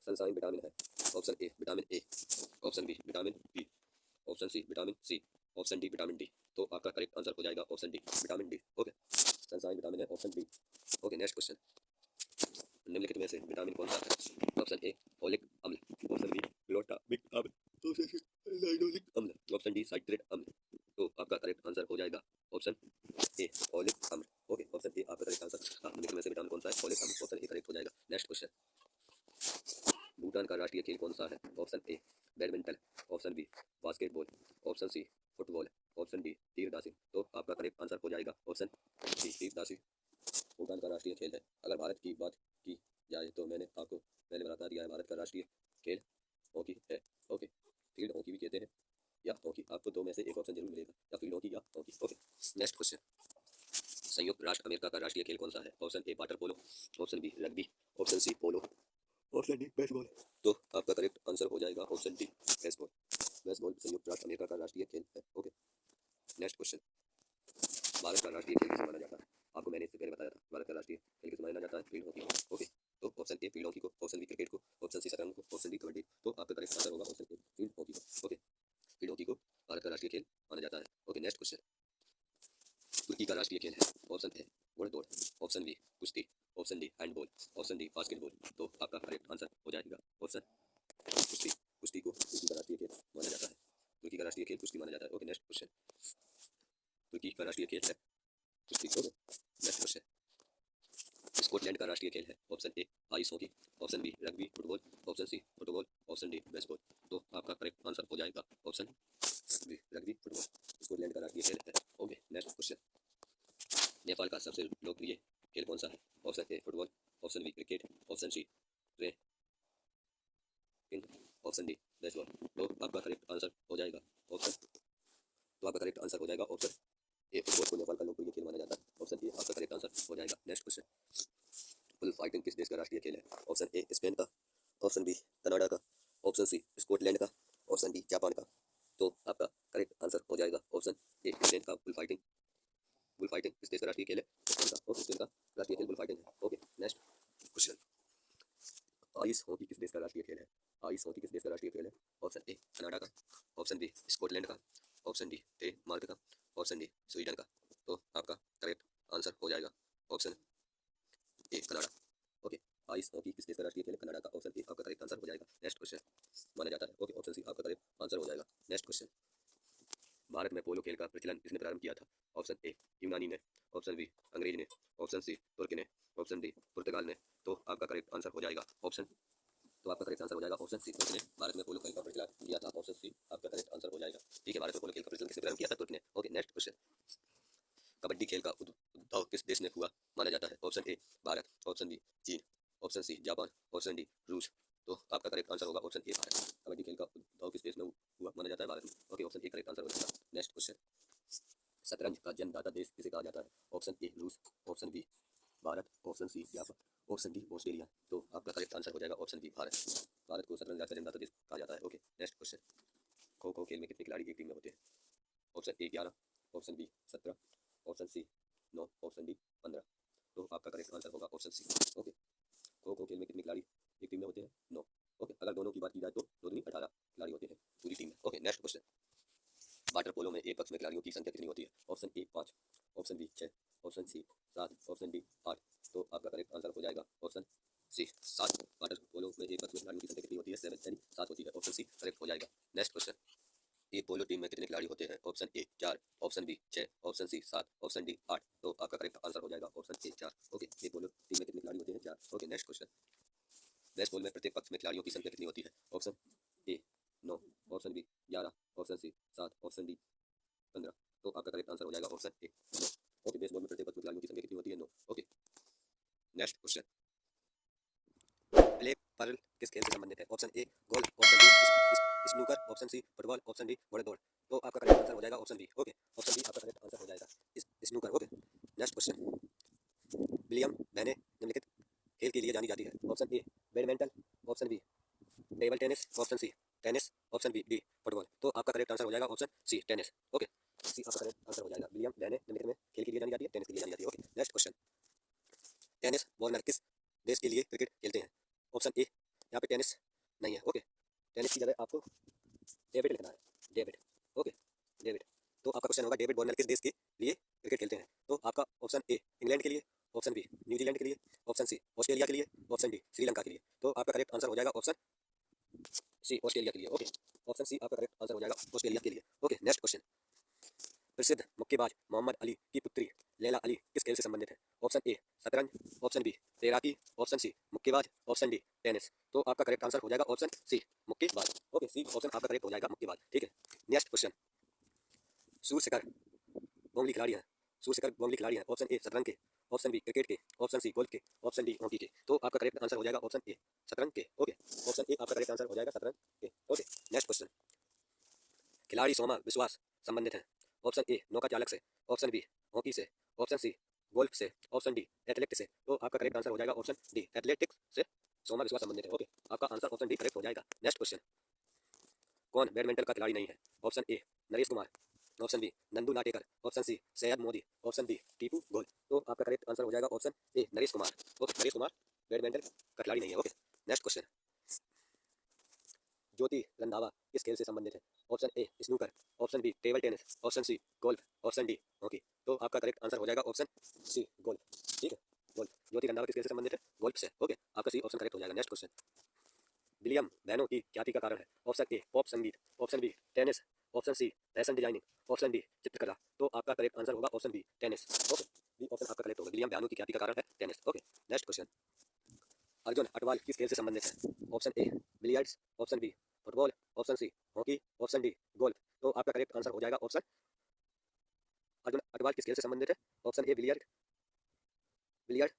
सनसाइन विटामिन है? Option A vitamin A, option B vitamin B, option C vitamin C, option D vitamin D. तो आपका करेक्ट आंसर हो जाएगा option D vitamin D. Okay, sunshine vitamin है option D. Okay, next question, निम्नलिखित में से vitamin कौन सा है? ऑप्शन ए फोलिक अम्ल, ऑप्शन बी ग्लूटामिक अम्ल, ऑप्शन सी लाइनोलिक अम्ल, ऑप्शन डी साइट्रेट अम्ल। तो आपका करेक्ट आंसर हो जाएगा ऑप्शन ए फोलिक अम्ल। ओके, ऑप्शन ए आपका करेक्ट आंसर। निम्नलिखित में से भूटान का राष्ट्रीय खेल कौन सा है? Option A badminton, option B basketball, option C football, option D तीरंदाजी। तो आपका करेक्ट आंसर हो जाएगा ऑप्शन डी तीरंदाजी। भूटान का राष्ट्रीय खेल है। अगर भारत की बात की जाए तो मैंने आपको पहले बता दिया है, भारत का राष्ट्रीय खेल हॉकी है। ओके, फील्ड हॉकी भी कहते हैं या हॉकी, आपको दो में से एक ऑप्शन जरूर मिलेगा, या फील्ड हॉकी या हॉकी। ओके, नेक्स्ट क्वेश्चन, संयुक्त राष्ट्र अमेरिका का राष्ट्रीय खेल कौन सा है? Option A water polo, option B rugby, option C polo, option D baseball. तो आपका करेक्ट आंसर हो जाएगा ऑप्शन डी बेसबॉल। बेसबॉल संयुक्त राष्ट्र अमेरिका का राष्ट्रीय खेल है। ओके, नेक्स्ट क्वेश्चन, भारत का राष्ट्रीय खेल किसे माना जाता है? आपको मैंने इससे पहले बताया था, भारत का राष्ट्रीय खेल किसे माना जाता है? Field hockey. ओके, तो ऑप्शन ए फील्ड हॉकी को, ऑप्शन बी क्रिकेट को, ऑप्शन सी शतरंज को, ऑप्शन डी कबड्डी। तो आपका करेक्ट आंसर होगा ऑप्शन ए फील्ड हॉकी को। ओके, फील्ड हॉकी को भारत का राष्ट्रीय खेल माना जाता है। ओके, नेक्स्ट क्वेश्चन, तुर्की का राष्ट्रीय खेल है। ऑप्शन ए घोड़दौड़, ऑप्शन बी कुश्ती, option D handball, option D basketball. तो आपका करेक्ट आंसर हो जाएगा ऑप्शन कुश्ती। कुश्ती को तुर्की का राष्ट्रीय खेल माना जाता है। तुर्की का राष्ट्रीय खेल कुश्ती माना जाता है। ओके, नेक्स्ट क्वेश्चन, तुर्की का राष्ट्रीय खेल है कुश्ती। ओके, नेक्स्ट क्वेश्चन, स्कॉटलैंड का राष्ट्रीय खेल है। Option A ice hockey, option B rugby football, option C football, option D baseball. तो आपका करेक्ट आंसर हो जाएगा option B rugby football, Scotland का राष्ट्रीय खेल है। ओके, नेक्स्ट क्वेश्चन, नेपाल का सबसे लोकप्रिय खेल कौन सा है? Option A football, option B cricket, option C racing, option D baseball. तो आपका करेक्ट आंसर हो जाएगा ऑप्शन, तो आपका करेक्ट आंसर हो जाएगा ऑप्शन ए फुटबॉल को नेपाल का लोकप्रिय खेल माना जाता है। ऑप्शन ए आपका करेक्ट आंसर हो जाएगा। नेक्स्ट क्वेश्चन, बुल फाइटिंग किस देश का राष्ट्रीय खेल है? ऑप्शन ए स्पेन का, ऑप्शन बी कनाडा का, ऑप्शन सी स्कॉटलैंड का, ऑप्शन डी जापान का। तो आपका करेक्ट आंसर हो जाएगा ऑप्शन ए स्पेन का बुल फाइटिंग। बुल फाइटिंग किस देश का राष्ट्रीय खेल है? स्पेन का। ओके, स्पेन का राष्ट्रीय खेल बुल फाइटिंग है। Okay, next question, ice hockey किस देश का राष्ट्रीय खेल है? आइस हॉकी किस देश का राष्ट्रीय खेल है? ऑप्शन ए कनाडा का, ऑप्शन बी स्कॉटलैंड का, ऑप्शन डी डेनमार्क का, ऑप्शन डी स्वीडन का। तो आपका करेक्ट आंसर हो जाएगा ऑप्शन ए कनाडा। ओके, आइस हॉकी किस देश का राष्ट्रीय खेल है? कनाडा का। ऑप्शन ए आपका करेक्ट आंसर हो जाएगा। नेक्स्ट क्वेश्चन माना जाता है। ओके, ऑप्शन सी आपका करेक्ट आंसर हो जाएगा। नेक्स्ट क्वेश्चन, भारत में पोलो खेल का प्रचलन किसने प्रारंभ किया था? ऑप्शन ए यूनानी ने, ऑप्शन बी अंग्रेज ने, ऑप्शन सी तुर्क ने, ऑप्शन डी पुर्तगाल ने। तो आपका करेक्ट आंसर हो जाएगा ऑप्शन, तो आपका करेक्ट आंसर हो जाएगा ऑप्शन सी तुर्क ने भारत में पोलो खेल का प्रचलन किया था। ऑप्शन सी आपका करेक्ट आंसर हो जाएगा। ठीक है, भारत में पोलो खेल का प्रचलन किसने प्रारंभ किया था? तुर्क ने। ओके, नेक्स्ट क्वेश्चन, कबड्डी खेल का उद्भव किस देश में हुआ माना जाता है? Option A Bharat, option B चीन, option C Japan, option D रूस। तो आपका करेक्ट आंसर होगा ऑप्शन ए भारत। कबड्डी खेल का उद्भव किस देश में हुआ माना जाता है? भारत में। Okay, option A correct answer हो जाएगा। नेक्स्ट क्वेश्चन, शतरंज का जन्मदाता देश किसे कहा जाता है? ऑप्शन ए रूस, option B Bharat, option C Japan, option D Australia. तो आपका करेक्ट आंसर हो जाएगा ऑप्शन बी भारत। भारत को शतरंज का जन्मदाता देश कहा जाता है। Okay, next question, kho kho खेल में कितने खिलाड़ी एक टीम में होते हैं? Option A 11, option B 17, option C 9, option D 15। तो आपका करेक्ट आंसर होगा option C. Okay, kho खेल में कितने खिलाड़ी एक टीम में होते हैं? 9। ओके, अगर दोनों की बात की जाए तो 2 दूनी 18 खिलाड़ी होते हैं पूरी टीम में। Okay, next question, water polo में एक पक्ष में खिलाड़ियों की संख्या कितनी होती है? Option A 5, option B 6, option C 7, option D 8। तो आपका करेक्ट आंसर हो जाएगा ऑप्शन सी 7। वाटर पोलो में एक पक्ष में खिलाड़ियों की संख्या कितनी होती है? 7 यानी 7 होती है। ऑप्शन सी करेक्ट हो जाएगा। नेक्स्ट क्वेश्चन, एक पोलो टीम में कितने खिलाड़ी होते हैं? Option A 4, option B 6, option C 7, option D 8। तो आपका करेक्ट आंसर हो जाएगा ऑप्शन ए 4। ओके, एक पोलो टीम में कितने खिलाड़ी होते हैं? 4। ओके, नेक्स्ट क्वेश्चन, बेसबॉल में प्रत्येक पक्ष में खिलाड़ियों की संख्या कितनी होती है? Option A 9, option B 11, option C 7, option D 15। तो आपका करेक्ट आंसर हो जाएगा ऑप्शन ए 9। ओके, बेसबॉल में प्रत्येक पक्ष में खिलाड़ियों की संख्या कितनी होती है? 9। Okay, next question, black pearl किस खेल से संबंधित है? Option A golf, option B snooker, option C football, option D घोड़दौड़। तो आपका करेक्ट आंसर हो जाएगा option B. Okay, option B आपका करेक्ट आंसर हो जाएगा snooker. Okay, next question, William Wayne निम्नलिखित खेल के लिए जानी जाती है? Option A badminton, option B table tennis, option C tennis, option B D football. तो आपका करेक्ट आंसर हो जाएगा ऑप्शन सी टेनिस। ओके, सी आपका करेक्ट आंसर हो जाएगा। विलियम वेने निम्नलिखित में खेल के लिए जानी जाती है? टेनिस के लिए जानी जाती है। Okay, next question, tennis Warner किस देश के लिए क्रिकेट खेलते हैं? ऑप्शन ए, यहाँ पे टेनिस नहीं है। ओके, टेनिस की जगह आपको डेविड लिखना है, डेविड। Okay, David. तो आपका क्वेश्चन होगा डेविड वार्नर किस देश के लिए क्रिकेट खेलते हैं? तो आपका ऑप्शन ए इंग्लैंड के लिए, ऑप्शन बी न्यूजीलैंड के लिए, ऑप्शन सी ऑस्ट्रेलिया के लिए, ऑप्शन डी श्रीलंका के लिए। तो आपका करेक्ट आंसर हो जाएगा ऑप्शन सी ऑस्ट्रेलिया के लिए। ओके, ऑप्शन सी आपका करेक्ट आंसर हो जाएगा ऑस्ट्रेलिया के लिए। ओके, नेक्स्ट क्वेश्चन, प्रसिद्ध मुक्केबाज मोहम्मद अली की पुत्री लैला अली किस खेल से संबंधित है? ऑप्शन ए शतरंज, ऑप्शन बी तैराकी, ऑप्शन सी मुक्केबाज, ऑप्शन डी टेनिस। तो आपका करेक्ट आंसर हो जाएगा ऑप्शन सी मुक्केबाज। ओके, सी ऑप्शन आपका करेक्ट हो जाएगा मुक्केबाज। ठीक है, नेक्स्ट क्वेश्चन। सूर्य शिखर गोंगली खिलाड़ी है, सूर्य शिखर गोंगली खिलाड़ी है। ऑप्शन ए शतरंज के, ऑप्शन बी क्रिकेट के, ऑप्शन सी गोल्फ के, ऑप्शन डी हॉकी के। तो आपका करेक्ट आंसर हो जाएगा ऑप्शन ए शतरंज के। ओके, ऑप्शन ए आपका करेक्ट आंसर हो जाएगा शतरंज के। Okay, next question. खिलाड़ी सोमा विश्वास संबंधित है। ऑप्शन ए नौका चालक से, ऑप्शन बी हॉकी से, ऑप्शन सी गोल्फ से, ऑप्शन डी एथलेटिक्स से। तो आपका करेक्ट आंसर हो जाएगा ऑप्शन डी एथलेटिक्स से सोमा विश्वास संबंधित है। ओके, आपका आंसर ऑप्शन डी करेक्ट हो जाएगा। Next question. कौन बैडमिंटन का खिलाड़ी नहीं है? Option A Naresh Kumar, option B Nandu Natekar, option C Syed Modi, option D Tipu गोल। तो आपका करेक्ट आंसर हो जाएगा option A Naresh Kumar. Okay, Naresh Kumar badminton का खिलाड़ी नहीं है। Okay, next question. Jyoti Randhawa किस खेल से संबंधित है? Option A snooker, option B table tennis, option C golf, option D hockey. तो आपका करेक्ट आंसर हो जाएगा ऑप्शन सी गोल्फ। ठीक है, गोल्फ। ज्योति रंधावा किस खेल से संबंधित है? गोल्फ से। ओके, आपका सी ऑप्शन करेक्ट हो जाएगा। Next question. विलियम बहनों की ख्याति का कारण है? ऑप्शन ए पॉप संगीत, option B tennis, option C fashion designing, option D चित्रकला। तो आपका करेक्ट आंसर होगा option B tennis. Okay, B option आपका करेक्ट होगा। विलियम बहनों की ख्याति का कारण है tennis. Okay, next question. Arjun Atwal किस खेल से संबंधित है? Option A billiards, option B football, option C hockey, option D golf. तो आपका करेक्ट आंसर हो जाएगा ऑप्शन अर्जुन अटवाल किस खेल से संबंधित है? Option A billiard,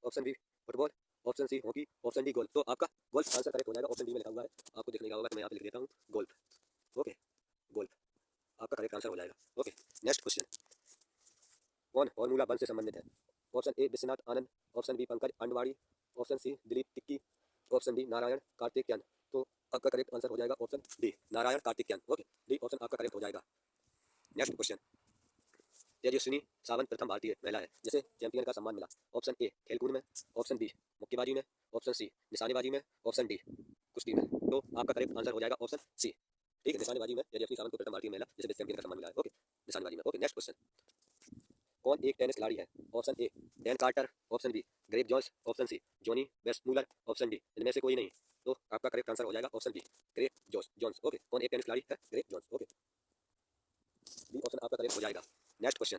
option B football, option C hockey, option D golf. तो आपका गोल्फ आंसर करेक्ट हो जाएगा। ऑप्शन डी में लिखा हुआ है, आपको देखने का होगा, तो मैं यहाँ पे लिख देता हूँ गोल्फ। ओके, गोल्फ आपका करेक्ट आंसर हो जाएगा। Okay, next question. कौन फॉर्मूला वन से संबंधित है? Option A Vishwanath Anand, option B Pankaj अंडवाड़ी, option C Dilip Tirkey, option D Narayan Karthikeyan. तो आपका करेक्ट आंसर हो जाएगा option D Narayan Karthikeyan. Okay, D option आपका करेक्ट हो जाएगा। Next question. तेजस्विनी सावंत प्रथम भारतीय महिला है जिसे चैंपियन का सम्मान मिला। ऑप्शन ए खेलकूद में, ऑप्शन बी मुक्केबाजी में, ऑप्शन सी निशानेबाजी में, ऑप्शन डी कुश्ती में। तो आपका करेक्ट आंसर हो जाएगा ऑप्शन सी। ठीक है, निशानेबाजी में तेजस्विनी सावंत को प्रथम भारतीय महिला जिसे चैंपियन का सम्मान मिला है। ओके, निशानेबाजी में। Okay, next question. कौन एक टेनिस खिलाड़ी है? Option A Dan Carter, option B Greg Jones, option C Johnny Weissmuller, option D इनमें से कोई नहीं। तो आपका करेक्ट आंसर हो जाएगा option B Greg Johns. Okay, कौन एक टेनिस खिलाड़ी है? Greg Johns. Okay, B option आपका करेक्ट हो जाएगा। Next question.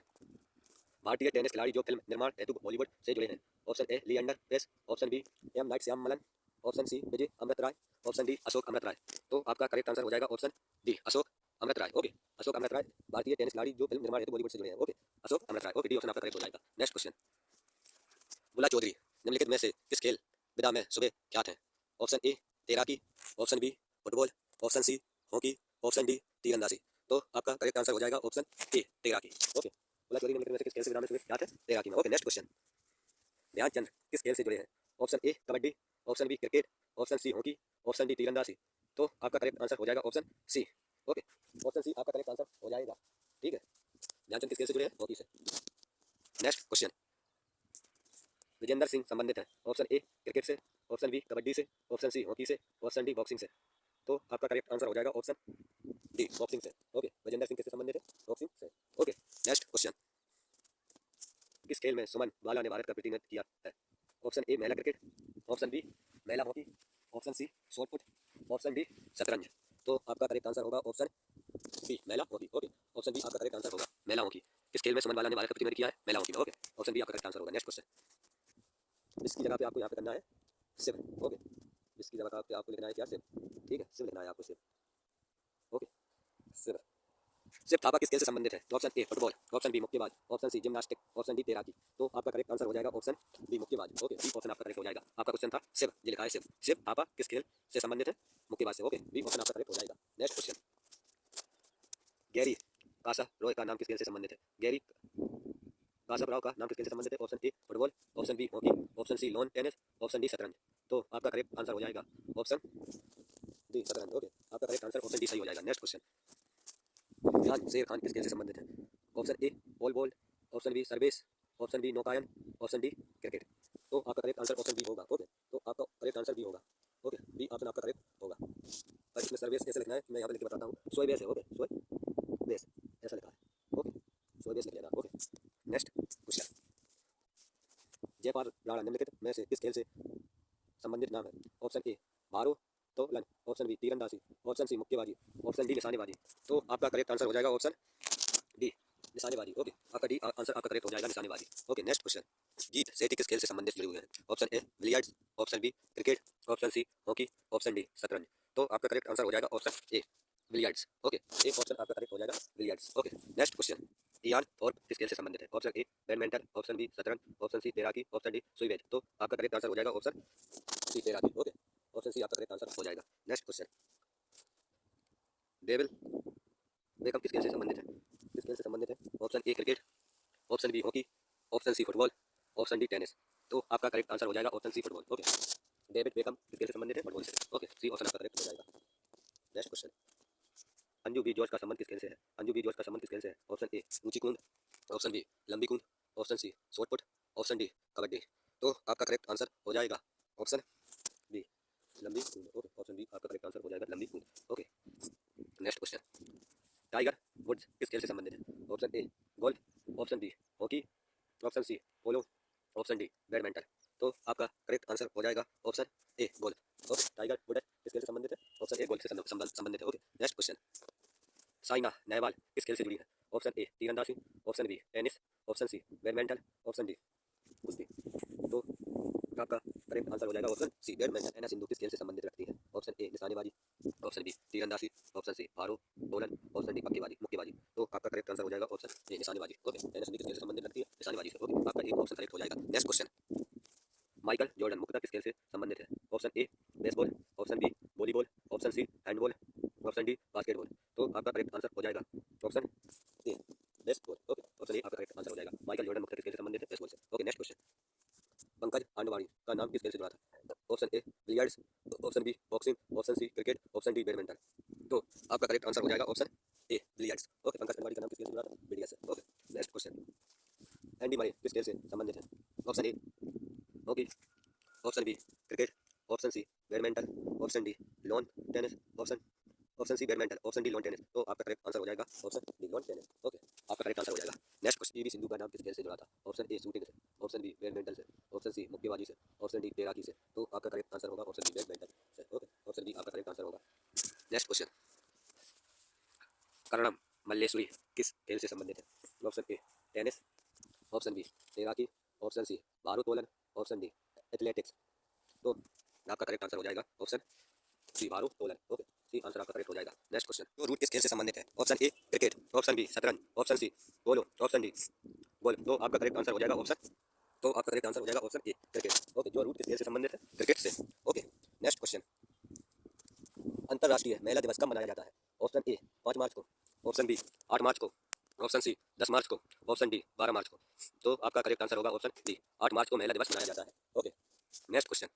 भारतीय टेनिस खिलाड़ी जो फिल्म निर्माण हेतु बॉलीवुड से जुड़े हैं। Option A Leander Paes, option B M Night Shyamalan, option C Vijay Amritraj, option D Ashok Amritraj. तो आपका करेक्ट आंसर हो जाएगा option D Ashok Amritraj. Okay, Ashok Amritraj भारतीय टेनिस खिलाड़ी जो फिल्म निर्माण हेतु बॉलीवुड से जुड़े हैं। Okay, Ashok Amritraj. Okay, D option आपका करेक्ट हो जाएगा। Next question. बुला चौधरी निम्नलिखित में से किस खेल विधा में सुबह ख्यात है? ऑप्शन ए तैराकी, option B football, option C hockey, option D तीरंदाजी। तो आपका करेक्ट आंसर हो जाएगा ऑप्शन ए तैराकी। ओके, बुला चौधरी निम्नलिखित में से किस खेल से विधा में सुबह ख्यात है? तैराकी में। Okay, next question. ध्यानचंद किस खेल से जुड़े हैं? Option A kabaddi, option B cricket, option C hockey, option D तीरंदाजी। तो आपका करेक्ट आंसर हो जाएगा option C. Okay, option C आपका करेक्ट आंसर हो जाएगा। ठीक है, ध्यानचंद किस खेल से जुड़े हैं? हॉकी से। Next question. विजेंद्र सिंह संबंधित है। ऑप्शन ए क्रिकेट से, ऑप्शन बी कबड्डी से, ऑप्शन सी हॉकी से, ऑप्शन डी बॉक्सिंग से। तो आपका करेक्ट आंसर हो जाएगा ऑप्शन डी बॉक्सिंग से। ओके, विजेंद्र सिंह किससे संबंधित है? बॉक्सिंग से। Okay, next question. किस खेल में सुमन बाला ने भारत का प्रतिनिधित्व किया है? ऑप्शन ए महिला क्रिकेट, ऑप्शन बी महिला hockey, option C shot put, option D शतरंज। तो आपका करेक्ट आंसर होगा ऑप्शन बी महिला हॉकी। ओके, ऑप्शन बी आपका करेक्ट आंसर होगा महिला हॉकी। किस खेल में सुमन बाला ने भारत का प्रतिनिधित्व किया है? महिला हॉकी में। ओके, ऑप्शन बी आपका करेक्ट आंसर होगा। Next question. इसकी जगह पे आपको यहाँ पे करना है शिव। ओके, इसकी जगह पे आपको लिखना है क्या? शिव। ठीक है, शिव लिखना है आपको, शिव। ओके, शिव। शिव थापा किस खेल से संबंधित है? Option A football, option B मुक्केबाज, option C gymnastic, option D तैराकी। तो आपका करेक्ट आंसर हो जाएगा ऑप्शन बी मुक्केबाज। ओके, बी ऑप्शन आपका करेक्ट हो जाएगा। आपका क्वेश्चन था शिव, ये लिखा है शिव। शिव थापा किस खेल से संबंधित है? मुक्केबाज से। ओके, बी ऑप्शन आपका करेक्ट हो जाएगा। Next question. गैरी कासारॉय का नाम किस खेल से संबंधित है? गैरी कासाराव का नाम किस खेल से संबंधित है? Option A football, option B hockey, option C lawn tennis, option D शतरंज। तो आपका करेक्ट आंसर हो जाएगा ऑप्शन डी शतरंज। ओके, आपका करेक्ट आंसर ऑप्शन डी सही हो जाएगा। Next question. ध्यान शेर खान किस खेल से संबंधित है? Option A ball ball, option B service, option B नौकायन, ऑप्शन डी क्रिकेट। तो आपका करेक्ट आंसर ऑप्शन बी होगा। ओके, तो आपका करेक्ट आंसर बी होगा। ओके, बी ऑप्शन आपका करेक्ट होगा। पर इसमें सर्विस कैसे लिखना है मैं यहाँ पे लिख के बताता हूँ। सोई बेस है। ओके, सोई बेस ऐसा लिखा है। ओके, सोई बेस लिख लेना। Okay, next question. Jaipal Rana निम्नलिखित में से किस खेल से संबंधित नाम है? ऑप्शन ए भारोत्तोलन, ऑप्शन बी तीरंदाजी, ऑप्शन सी मुक्केबाजी, ऑप्शन डी निशानेबाजी। तो आपका करेक्ट आंसर हो जाएगा ऑप्शन डी निशानेबाजी। ओके, आपका डी आंसर आपका करेक्ट हो जाएगा निशानेबाजी। Okay, next question. Jeet Sethi किस खेल से संबंधित जुड़े हुए हैं? Option A billiards, option B cricket, option C hockey, option D शतरंज। तो आपका करेक्ट आंसर हो जाएगा ऑप्शन ए बिलियर्ड्स। ओके, एक ऑप्शन आपका करेक्ट हो जाएगा billiards. Okay, next question. Ian Thorpe किस खेल से संबंधित है? Option A badminton, option B शतरंज, ऑप्शन सी तैराकी, ऑप्शन डी सुई तो आपका करेक्ट आंसर हो जाएगा ऑप्शन सी तैराकी। ओके, ऑप्शन सी आपका करेक्ट आंसर हो जाएगा। Next question. डेविड बेकम किस खेल से संबंधित है? किस खेल से संबंधित है? Option A cricket, option B hockey, option C football, option D tennis. तो आपका करेक्ट आंसर हो जाएगा option C football. Okay, David Beckham किस खेल से संबंधित है? फुटबॉल से। ओके, सी ऑप्शन आपका करेक्ट हो जाएगा। Next question. Anju B George का संबंध किस खेल से है? अंजू बी जॉर्ज का संबंध किस खेल से है? ऑप्शन ए ऊंची कूद, ऑप्शन बी लंबी कूद, option C shot put, option D kabaddi. तो आपका करेक्ट आंसर हो जाएगा ऑप्शन बी लंबी कूद। ओके, ऑप्शन बी आपका करेक्ट आंसर हो जाएगा लंबी कूद। Okay, next question. Tiger Woods किस खेल से संबंधित है? Option A golf, option B hockey, option C polo, option D badminton. तो आपका करेक्ट आंसर हो जाएगा option A golf. Okay, Tiger Woods किस खेल से संबंधित है? ऑप्शन ए गोल्फ से संबंधित है। Okay, next question. Saina Nehwal किस खेल से जुड़ी है? ऑप्शन ए तीरंदाजी, option B tennis, option C badminton, option D कुश्ती। तो आपका करेक्ट आंसर हो जाएगा ऑप्शन सी बैडमिंटन। एना सिंधु किस खेल से संबंधित रखती है? ऑप्शन ए निशानेबाजी, ऑप्शन बी तीरंदाजी, ऑप्शन सी भारोत्तोलन, ऑप्शन डी मुक्केबाजी। तो आपका करेक्ट आंसर हो जाएगा ऑप्शन ए निशानेबाजी। ओके, एना सिंधु किस खेल से संबंधित रखती है? निशानेबाजी से। ओके, आपका एक ऑप्शन करेक्ट हो जाएगा। Next question. माइकल जॉर्डन मुक्ता किस खेल से संबंधित है? Option A baseball, option B volleyball, option C handball, option D basketball. तो आपका करेक्ट आंसर हो जाएगा option A baseball. Okay, option A आपका करेक्ट आंसर हो जाएगा। माइकल जॉर्डन मुक्ता किस खेल से संबंधित है? बेसबॉल से। Okay, next question. Pankaj Advani का नाम किस खेल से जुड़ा था? Option A billiards, option B boxing, option C cricket, option D badminton. तो आपका करेक्ट आंसर हो जाएगा option A billiards. Okay, Pankaj Advani का नाम किस खेल से जुड़ा था? बिलियर्ड्स से। Okay, next question. Andy Murray किस खेल से संबंधित है? Option A hockey, option B cricket, option C badminton, option D lawn tennis, option C badminton, option D lawn tennis. तो आपका करेक्ट आंसर हो जाएगा option D lawn tennis. Okay, आपका करेक्ट आंसर हो जाएगा। Next question. पीवी सिंधु का नाम किस खेल से जुड़ा था? ऑप्शन ए शूटिंग से, ऑप्शन बी बैडमिंटन से, ऑप्शन सी मुक्केबाजी से, ऑप्शन डी तैराकी से। तो आपका करेक्ट आंसर होगा ऑप्शन बी बैडमिंटन से। ओके, ऑप्शन बी आपका करेक्ट आंसर होगा। Next question. करणम मल्लेश्वरी किस खेल से संबंधित है? Option A tennis, option B तैराकी, ऑप्शन सी भारोत्तोलन, ऑप्शन डी एथलेटिक्स। तो आपका करेक्ट आंसर हो जाएगा ऑप्शन सी भारोत्तोलन। ओके, सी आंसर आपका करेक्ट हो जाएगा। Next question. जो रूट किस खेल से संबंधित है? Option A cricket, option B शतरंज, option C polo, option D golf. तो आपका करेक्ट आंसर हो जाएगा ऑप्शन तो आपका करेक्ट आंसर हो जाएगा ऑप्शन ए क्रिकेट। ओके, जो रूट किस खेल से संबंधित है? क्रिकेट से। Okay, next question. अंतर्राष्ट्रीय महिला दिवस कब मनाया जाता है? ऑप्शन ए 5 मार्च को, ऑप्शन बी 8 मार्च को, ऑप्शन सी 10 मार्च को, ऑप्शन डी 12 मार्च को। तो आपका करेक्ट आंसर होगा ऑप्शन डी 8 मार्च को महिला दिवस मनाया जाता है। Okay, next question.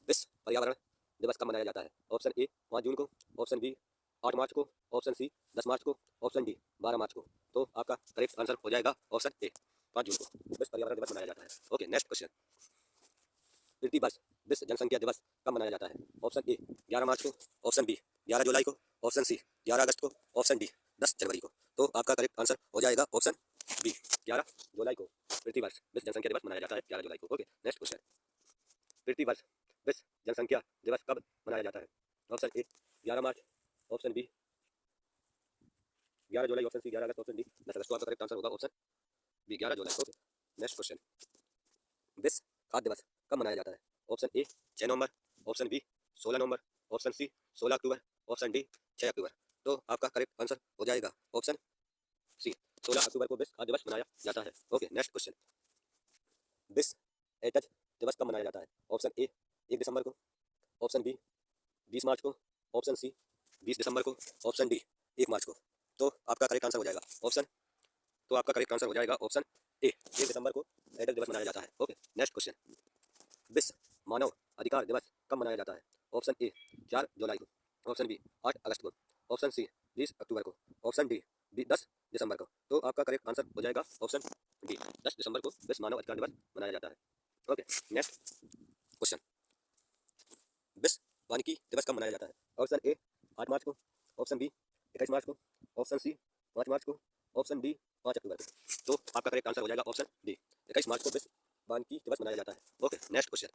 विश्व पर्यावरण दिवस कब मनाया जाता है? ऑप्शन ए 5 जून को, ऑप्शन बी 8 मार्च को, ऑप्शन सी 10 मार्च को, ऑप्शन डी 12 मार्च को। तो आपका करेक्ट आंसर हो जाएगा ऑप्शन ए 5 जून को विश्व पर्यावरण दिवस मनाया जाता है। Okay, next question. पृथ्वी वर्ष विश्व जनसंख्या दिवस कब मनाया जाता है? ऑप्शन ए 11 मार्च को, ऑप्शन बी 11 जुलाई को, ऑप्शन सी 11 अगस्त को, ऑप्शन डी 10 जनवरी को। तो आपका करेक्ट आंसर हो जाएगा ऑप्शन बी 11 जुलाई को पृथ्वी वर्ष विश्व जनसंख्या दिवस मनाया जाता है 11 जुलाई को। Okay, next question. पृथ्वी वर्ष विश्व जनसंख्या दिवस कब मनाया जाता है? Option A 11 March, option B 11 जुलाई, ऑप्शन सी 11 अगस्त, ऑप्शन डी 10 अगस्त। तो आपका करेक्ट आंसर होगा ऑप्शन बी 11 जुलाई। Okay, next question. विश्व खाद्य दिवस कब मनाया जाता है? ऑप्शन ए 6 नवंबर, ऑप्शन बी 16 नवंबर, ऑप्शन सी 16 अक्टूबर, ऑप्शन डी 6 अक्टूबर। तो आपका करेक्ट आंसर हो जाएगा ऑप्शन सी 16 अक्टूबर को विश्व खाद्य दिवस मनाया जाता है। Okay, next question. विश्व हेरिटेज दिवस कब मनाया जाता है? ऑप्शन ए 1 दिसंबर को, ऑप्शन बी 20 मार्च को, ऑप्शन सी 20 दिसंबर को, ऑप्शन डी 1 मार्च को। तो आपका करेक्ट आंसर हो जाएगा ऑप्शन ए 1 दिसंबर को हेरिटेज दिवस मनाया जाता है। Okay, next question. विश्व मानव अधिकार दिवस कब मनाया जाता है? ऑप्शन ए 4 जुलाई को, ऑप्शन बी 8 अगस्त को, ऑप्शन सी 20 अक्टूबर को, ऑप्शन डी 10 दिसंबर को। तो आपका करेक्ट आंसर हो जाएगा ऑप्शन डी 10 दिसंबर को विश्व मानव अधिकार दिवस मनाया जाता है। Okay, next question. विश्व वानिकी दिवस कब मनाया जाता है? ऑप्शन ए 8 मार्च को, ऑप्शन बी 21 मार्च को, ऑप्शन सी 5 मार्च को, ऑप्शन डी 5 अक्टूबर को। तो आपका करेक्ट आंसर हो जाएगा ऑप्शन डी 21 मार्च को विश्व वानिकी दिवस मनाया जाता है। Okay, next question.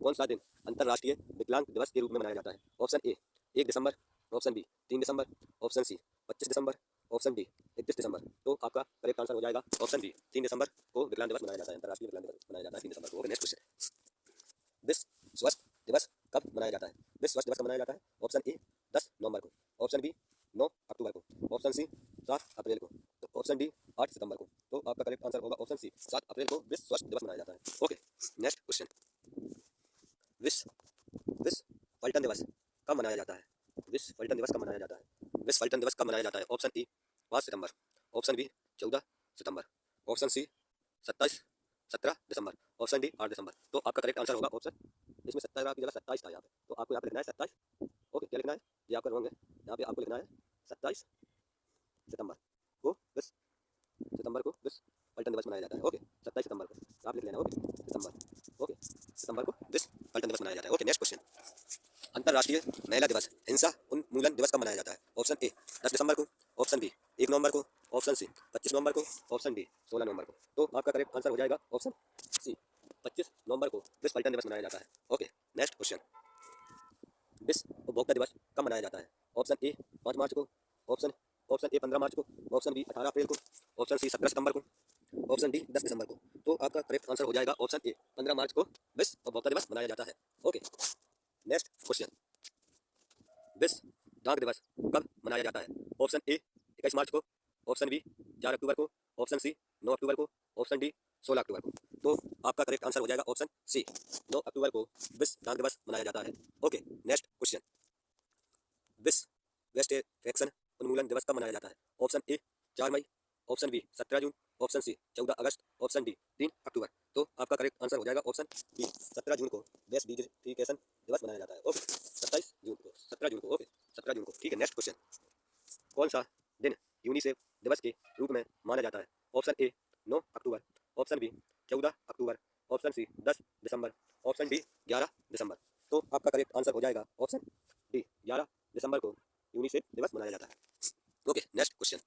कौन सा दिन अंतर्राष्ट्रीय विकलांग दिवस के रूप में मनाया जाता है? ऑप्शन ए 1 दिसंबर, ऑप्शन बी 3 दिसंबर, ऑप्शन सी 25 दिसंबर, ऑप्शन डी 31 दिसंबर। तो आपका करेक्ट आंसर हो जाएगा ऑप्शन बी 3 दिसंबर को विकलांग दिवस मनाया जाता है, अंतर्राष्ट्रीय विकलांग दिवस मनाया जाता है 3 दिसंबर को। नेक्स्ट क्वेश्चन, विश्व स्वास्थ्य दिवस कब मनाया जाता है? विश्व स्वास्थ्य दिवस कब मनाया जाता है? ऑप्शन ए 10 नवंबर को, ऑप्शन बी 9 अक्टूबर को, ऑप्शन सी 7 अप्रैल को, तो ऑप्शन डी 8 सितंबर को। तो आपका करेक्ट आंसर होगा ऑप्शन सी 7 अप्रैल को विश्व स्वास्थ्य दिवस मनाया जाता है। ओके, नेक्स्ट क्वेश्चन, विश्व विश्व पलटन दिवस कब मनाया जाता है? विश्व पलटन दिवस कब मनाया जाता है? विश्व पलटन दिवस कब मनाया जाता है? ऑप्शन ए 5 सितंबर, ऑप्शन बी 14 सितंबर, ऑप्शन सी 17 दिसंबर, ऑप्शन डी 8 दिसंबर। तो आपका करेक्ट आंसर होगा ऑप्शन, इसमें 17 की जगह 27 था यहाँ पे, तो आपको यहाँ पे लिखना है 27। ओके, क्या लिखना है, ये आपका रॉन्ग है, यहाँ पे आपको लिखना है 27 सितंबर को विश्व सितंबर को विश्व पलटन दिवस मनाया जाता है। ओके, 27 सितंबर को आप लिख लेना। ओके, सितंबर, ओके सितंबर को विश्व पलटन दिवस मनाया जाता है। ओके, नेक्स्ट क्वेश्चन, अंतर्राष्ट्रीय महिला दिवस हिंसा उन्मूलन दिवस कब मनाया जाता है? ऑप्शन ए 10 दिसंबर को, ऑप्शन बी 1 नवंबर को, ऑप्शन सी 25 नवंबर को, ऑप्शन डी 16 नवंबर को। तो आपका करेक्ट आंसर हो जाएगा ऑप्शन सी 25 नवंबर को विश्व पलटन दिवस मनाया जाता है। ओके, नेक्स्ट क्वेश्चन, विश्व उपभोक्ता दिवस कब मनाया जाता है? ऑप्शन ए 5 मार्च को, ऑप्शन ऑप्शन ए 15 मार्च को, ऑप्शन बी 18 अप्रैल को, ऑप्शन सी 17 सितंबर को, ऑप्शन डी 10 दिसंबर को। तो आपका करेक्ट आंसर हो जाएगा ऑप्शन ए 15 मार्च को विश्व उपभोक्ता दिवस मनाया जाता है। ओके, नेक्स्ट क्वेश्चन, विश्व डाक दिवस कब मनाया जाता है? ऑप्शन ए 21 मार्च को, ऑप्शन बी 4 अक्टूबर को, ऑप्शन सी 9 अक्टूबर को, ऑप्शन डी 16 अक्टूबर को। तो आपका करेक्ट आंसर हो जाएगा ऑप्शन सी 9 अक्टूबर को विश्व डाक दिवस मनाया जाता है। ओके, नेक्स्ट क्वेश्चन, विश्व वेस्ट फ्रैक्शन उन्मूलन दिवस कब मनाया जाता है? ऑप्शन ए 4 मई, ऑप्शन बी 17 जून, ऑप्शन सी 14 अगस्त, ऑप्शन डी 3 अक्टूबर। तो आपका करेक्ट आंसर हो जाएगा ऑप्शन बी 17 जून को वेस्ट डिजिटिफिकेशन दिवस मनाया जाता है। ओके, 17 जून को, ओके 17 जून को। ठीक है, नेक्स्ट क्वेश्चन, कौन सा दिन यूनिसेफ दिवस के रूप में माना जाता है? ऑप्शन ए 9 अक्टूबर, ऑप्शन बी 14 अक्टूबर, ऑप्शन सी 10 दिसंबर, ऑप्शन डी 11 दिसंबर। तो आपका करेक्ट आंसर हो जाएगा ऑप्शन डी 11 दिसंबर को यूनिसेफ दिवस मनाया जाता है। ओके, नेक्स्ट क्वेश्चन,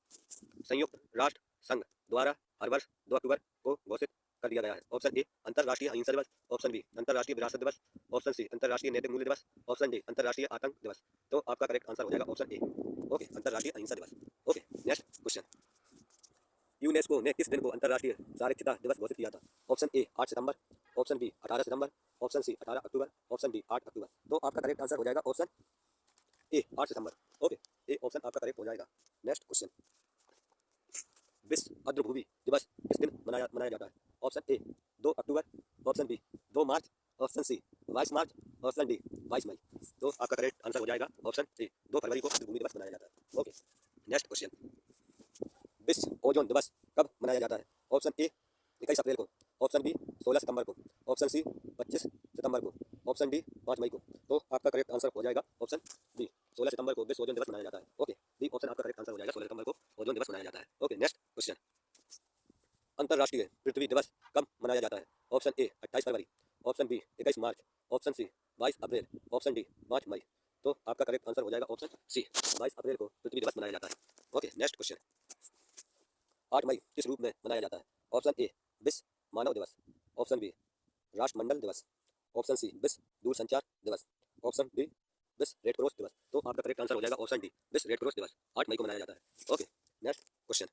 संयुक्त राष्ट्र संघ द्वारा हर वर्ष 2 अक्टूबर को घोषित कर दिया गया है। ऑप्शन ए अंतर्राष्ट्रीय अहिंसा दिवस, ऑप्शन बी अंतर्राष्ट्रीय विरासत दिवस, ऑप्शन सी अंतर्राष्ट्रीय नैतिक मूल्य दिवस, ऑप्शन डी अंतर्राष्ट्रीय आतंक दिवस। तो आपका करेक्ट आंसर हो जाएगा ऑप्शन ए, ओके अंतर्राष्ट्रीय अहिंसा दिवस। ओके, नेक्स्ट क्वेश्चन, यूनेस्को ने किस दिन को अंतर्राष्ट्रीय साक्षरता दिवस घोषित किया था? ऑप्शन ए 8 सितंबर, ऑप्शन बी 18 सितंबर, ऑप्शन सी 18 अक्टूबर, ऑप्शन डी 8 अक्टूबर। तो आपका करेक्ट आंसर हो जाएगा ऑप्शन ए 8 सितंबर। ओके, ए ऑप्शन आपका करेक्ट हो जाएगा। नेक्स्ट क्वेश्चन, विश्व आर्द्रभूमि दिवस किस दिन मनाया जाता है? ऑप्शन ए 2 अक्टूबर, ऑप्शन बी 2 मार्च, ऑप्शन सी 22 मार्च, ऑप्शन डी 22 मई। तो आपका करेक्ट आंसर हो जाएगा ऑप्शन ए 2 फरवरी को आर्द्रभूमि दिवस मनाया जाता है। ओके, नेक्स्ट क्वेश्चन, विश्व ओजोन दिवस कब मनाया जाता है? ऑप्शन ए 21 अप्रैल को, ऑप्शन बी 16 सितंबर को, ऑप्शन सी 25 सितंबर को, ऑप्शन डी 5 मई को। तो आपका करेक्ट आंसर हो जाएगा ऑप्शन बी 16 सितंबर को विश्व ओजोन दिवस मनाया जाता है। ओके, बी ऑप्शन आपका करेक्ट आंसर हो जाएगा, 16 सितंबर को ओजोन दिवस मनाया जाता है। ओके, नेक्स्ट क्वेश्चन, अंतर्राष्ट्रीय पृथ्वी दिवस कब मनाया जाता है? ऑप्शन ए 28 फरवरी, ऑप्शन बी 21 मार्च, ऑप्शन सी 22 अप्रैल, ऑप्शन डी 5 मई। तो आपका करेक्ट आंसर हो जाएगा ऑप्शन सी 22 अप्रैल को पृथ्वी दिवस मनाया जाता है। ओके, नेक्स्ट क्वेश्चन, 8 मई किस रूप में मनाया जाता है? ऑप्शन ए विश्व मानव दिवस, ऑप्शन बी राष्ट्रमंडल दिवस, ऑप्शन सी विश्व दूरसंचार दिवस, ऑप्शन डी विश्व रेड क्रॉस दिवस। तो आपका करेक्ट आंसर हो जाएगा ऑप्शन डी विश्व रेड क्रॉस दिवस 8 मई को मनाया जाता है। ओके, नेक्स्ट क्वेश्चन,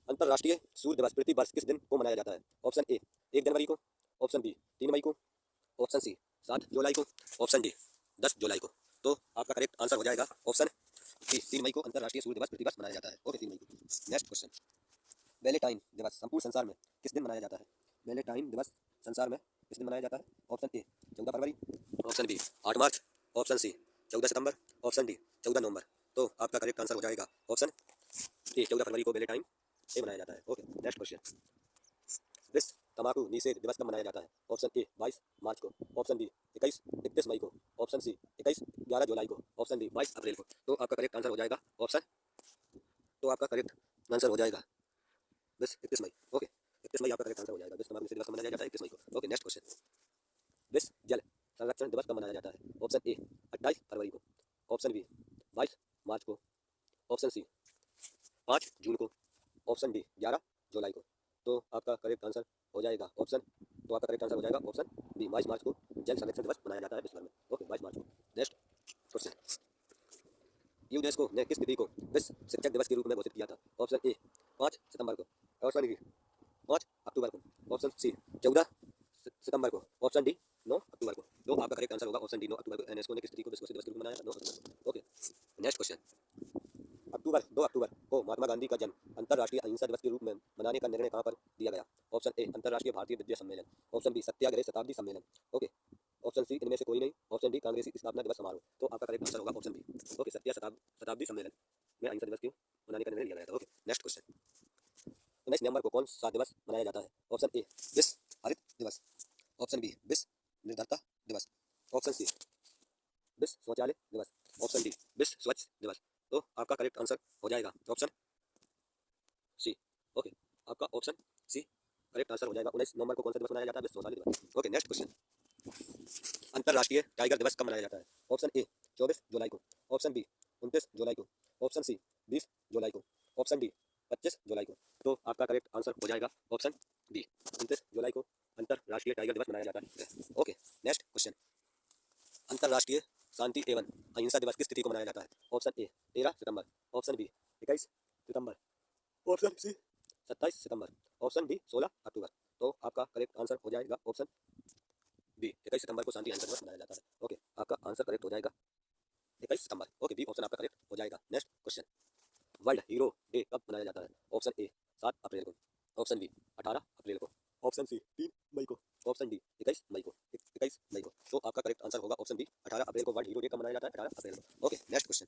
अंतर्राष्ट्रीय सूर्य दिवस प्रति वर्ष किस दिन को मनाया जाता है? ऑप्शन ए 1 जनवरी को, ऑप्शन बी 3 मई को, ऑप्शन सी 7 जुलाई को, ऑप्शन डी 10 जुलाई को। तो आपका करेक्ट आंसर हो जाएगा ऑप्शन डी 3 मई को अंतर्राष्ट्रीय सूर्य दिवस प्रति वर्ष मनाया जाता है। ओके, 3 मई को। नेक्स्ट क्वेश्चन, वैलेंटाइन दिवस संपूर्ण संसार में किस दिन मनाया जाता है? वैलेंटाइन दिवस संसार में किस दिन मनाया जाता है? ऑप्शन ए 14 फरवरी, ऑप्शन बी 8 मार्च, ऑप्शन सी 14 सितंबर, ऑप्शन डी 14 नवंबर। तो आपका करेक्ट आंसर हो जाएगा ऑप्शन ए 14 फरवरी को वैलेंटाइन डे मनाया जाता है। ओके, नेक्स्ट क्वेश्चन, विश्व तंबाकू निषेध दिवस कब मनाया जाता है? ऑप्शन ए 22 मार्च को, ऑप्शन बी 31 मई को, ऑप्शन सी 11 जुलाई को, ऑप्शन डी 22 अप्रैल को। तो आपका करेक्ट आंसर हो जाएगा ऑप्शन, तो आपका करेक्ट आंसर हो जाएगा बस 31 मई। ओके, 31 मई आपका करेक्ट आंसर हो जाएगा। विश्व तंबाकू निषेध दिवस कब मनाया जाता है? 31 मई को। ओके, नेक्स्ट क्वेश्चन, विश्व जल संरक्षण दिवस कब मनाया जाता है? ऑप्शन ए 28 फरवरी को, ऑप्शन बी 22 मार्च को, ऑप्शन सी 5 जून को, ऑप्शन डी 11 जुलाई को। तो आपका करेक्ट आंसर हो जाएगा ऑप्शन, तो आपका करेक्ट आंसर हो जाएगा ऑप्शन बी 22 मार्च को जल संरक्षण दिवस मनाया जाता है विश्व भर में। ओके, 22 मार्च को। नेक्स्ट क्वेश्चन, यूनेस्को ने किस तिथि को विश्व शिक्षक दिवस के रूप में घोषित किया था? ऑप्शन ए 5 सितंबर को, ऑप्शन बी 5 अक्टूबर को, ऑप्शन सी 14 सितंबर को, ऑप्शन डी 9 अक्टूबर को। तो आपका करेक्ट आंसर होगा ऑप्शन डी 9 अक्टूबर को। यूनेस्को ने किस तिथि को विश्व दिवस के रूप में मनाया? 9 अक्टूबर को। Okay, next question. 2 अक्टूबर को महात्मा गांधी का जन्म अंतर्राष्ट्रीय अहिंसा दिवस के रूप में मनाने का निर्णय कहाँ पर दिया गया? ऑप्शन ए अंतर्राष्ट्रीय भारतीय विद्या सम्मेलन, ऑप्शन बी सत्याग्रह शताब्दी सम्मेलन, ओके, ऑप्शन सी इनमें से कोई नहीं, ऑप्शन डी कांग्रेसी स्थापना दिवस समारोह। तो आपका करेक्ट आंसर होगा ऑप्शन बी, ओके, शताब्दी सम्मेलन में अहिंसा दिवस क्यों मनाने का निर्णय लिया गया था। Okay, next question. 19 नवंबर को कौन सा दिवस मनाया जाता है? ऑप्शन ए विश्व हरित दिवस, ऑप्शन बी विश्व निर्धरता दिवस, ऑप्शन सी विश्व शौचालय दिवस, ऑप्शन डी विश्व स्वच्छ दिवस। तो आपका करेक्ट आंसर हो जाएगा ऑप्शन सी, ओके, आपका ऑप्शन सी करेक्ट आंसर हो जाएगा। 19 नवंबर को कौन सा दिवस मनाया जाता है? विश्व शौचालय दिवस। Okay, next question. अंतर्राष्ट्रीय टाइगर दिवस कब मनाया जाता है? ऑप्शन ए 24 जुलाई को, ऑप्शन बी 29 जुलाई को, ऑप्शन सी 20 जुलाई को, ऑप्शन डी 25 जुलाई को। तो आपका करेक्ट आंसर हो जाएगा ऑप्शन बी, 29 जुलाई को अंतर्राष्ट्रीय टाइगर दिवस मनाया जाता है। Okay, next question. अंतर्राष्ट्रीय शांति एवं अहिंसा दिवस किस तिथि को मनाया जाता है? ऑप्शन ए 13 सितंबर, ऑप्शन बी 21 सितंबर, ऑप्शन सी 27 सितंबर, ऑप्शन डी 16 अक्टूबर। तो आपका करेक्ट आंसर हो जाएगा ऑप्शन बी, 21 सितंबर को शांति अहिंसा दिवस मनाया जाता है। ओके, आपका आंसर करेक्ट हो जाएगा 21 सितंबर। ओके, बी ऑप्शन आपका करेक्ट हो जाएगा। Next question. World hero day कब मनाया जाता है? ऑप्शन ए 7 अप्रैल को, ऑप्शन बी 18 अप्रैल को, ऑप्शन सी 3 मई को, ऑप्शन डी 21 मई को, 21 मई को। तो आपका करेक्ट आंसर होगा ऑप्शन बी, 18 अप्रैल को वर्ल्ड हीरो डे कब मनाया जाता है? 18 अप्रैल को। Okay, next question.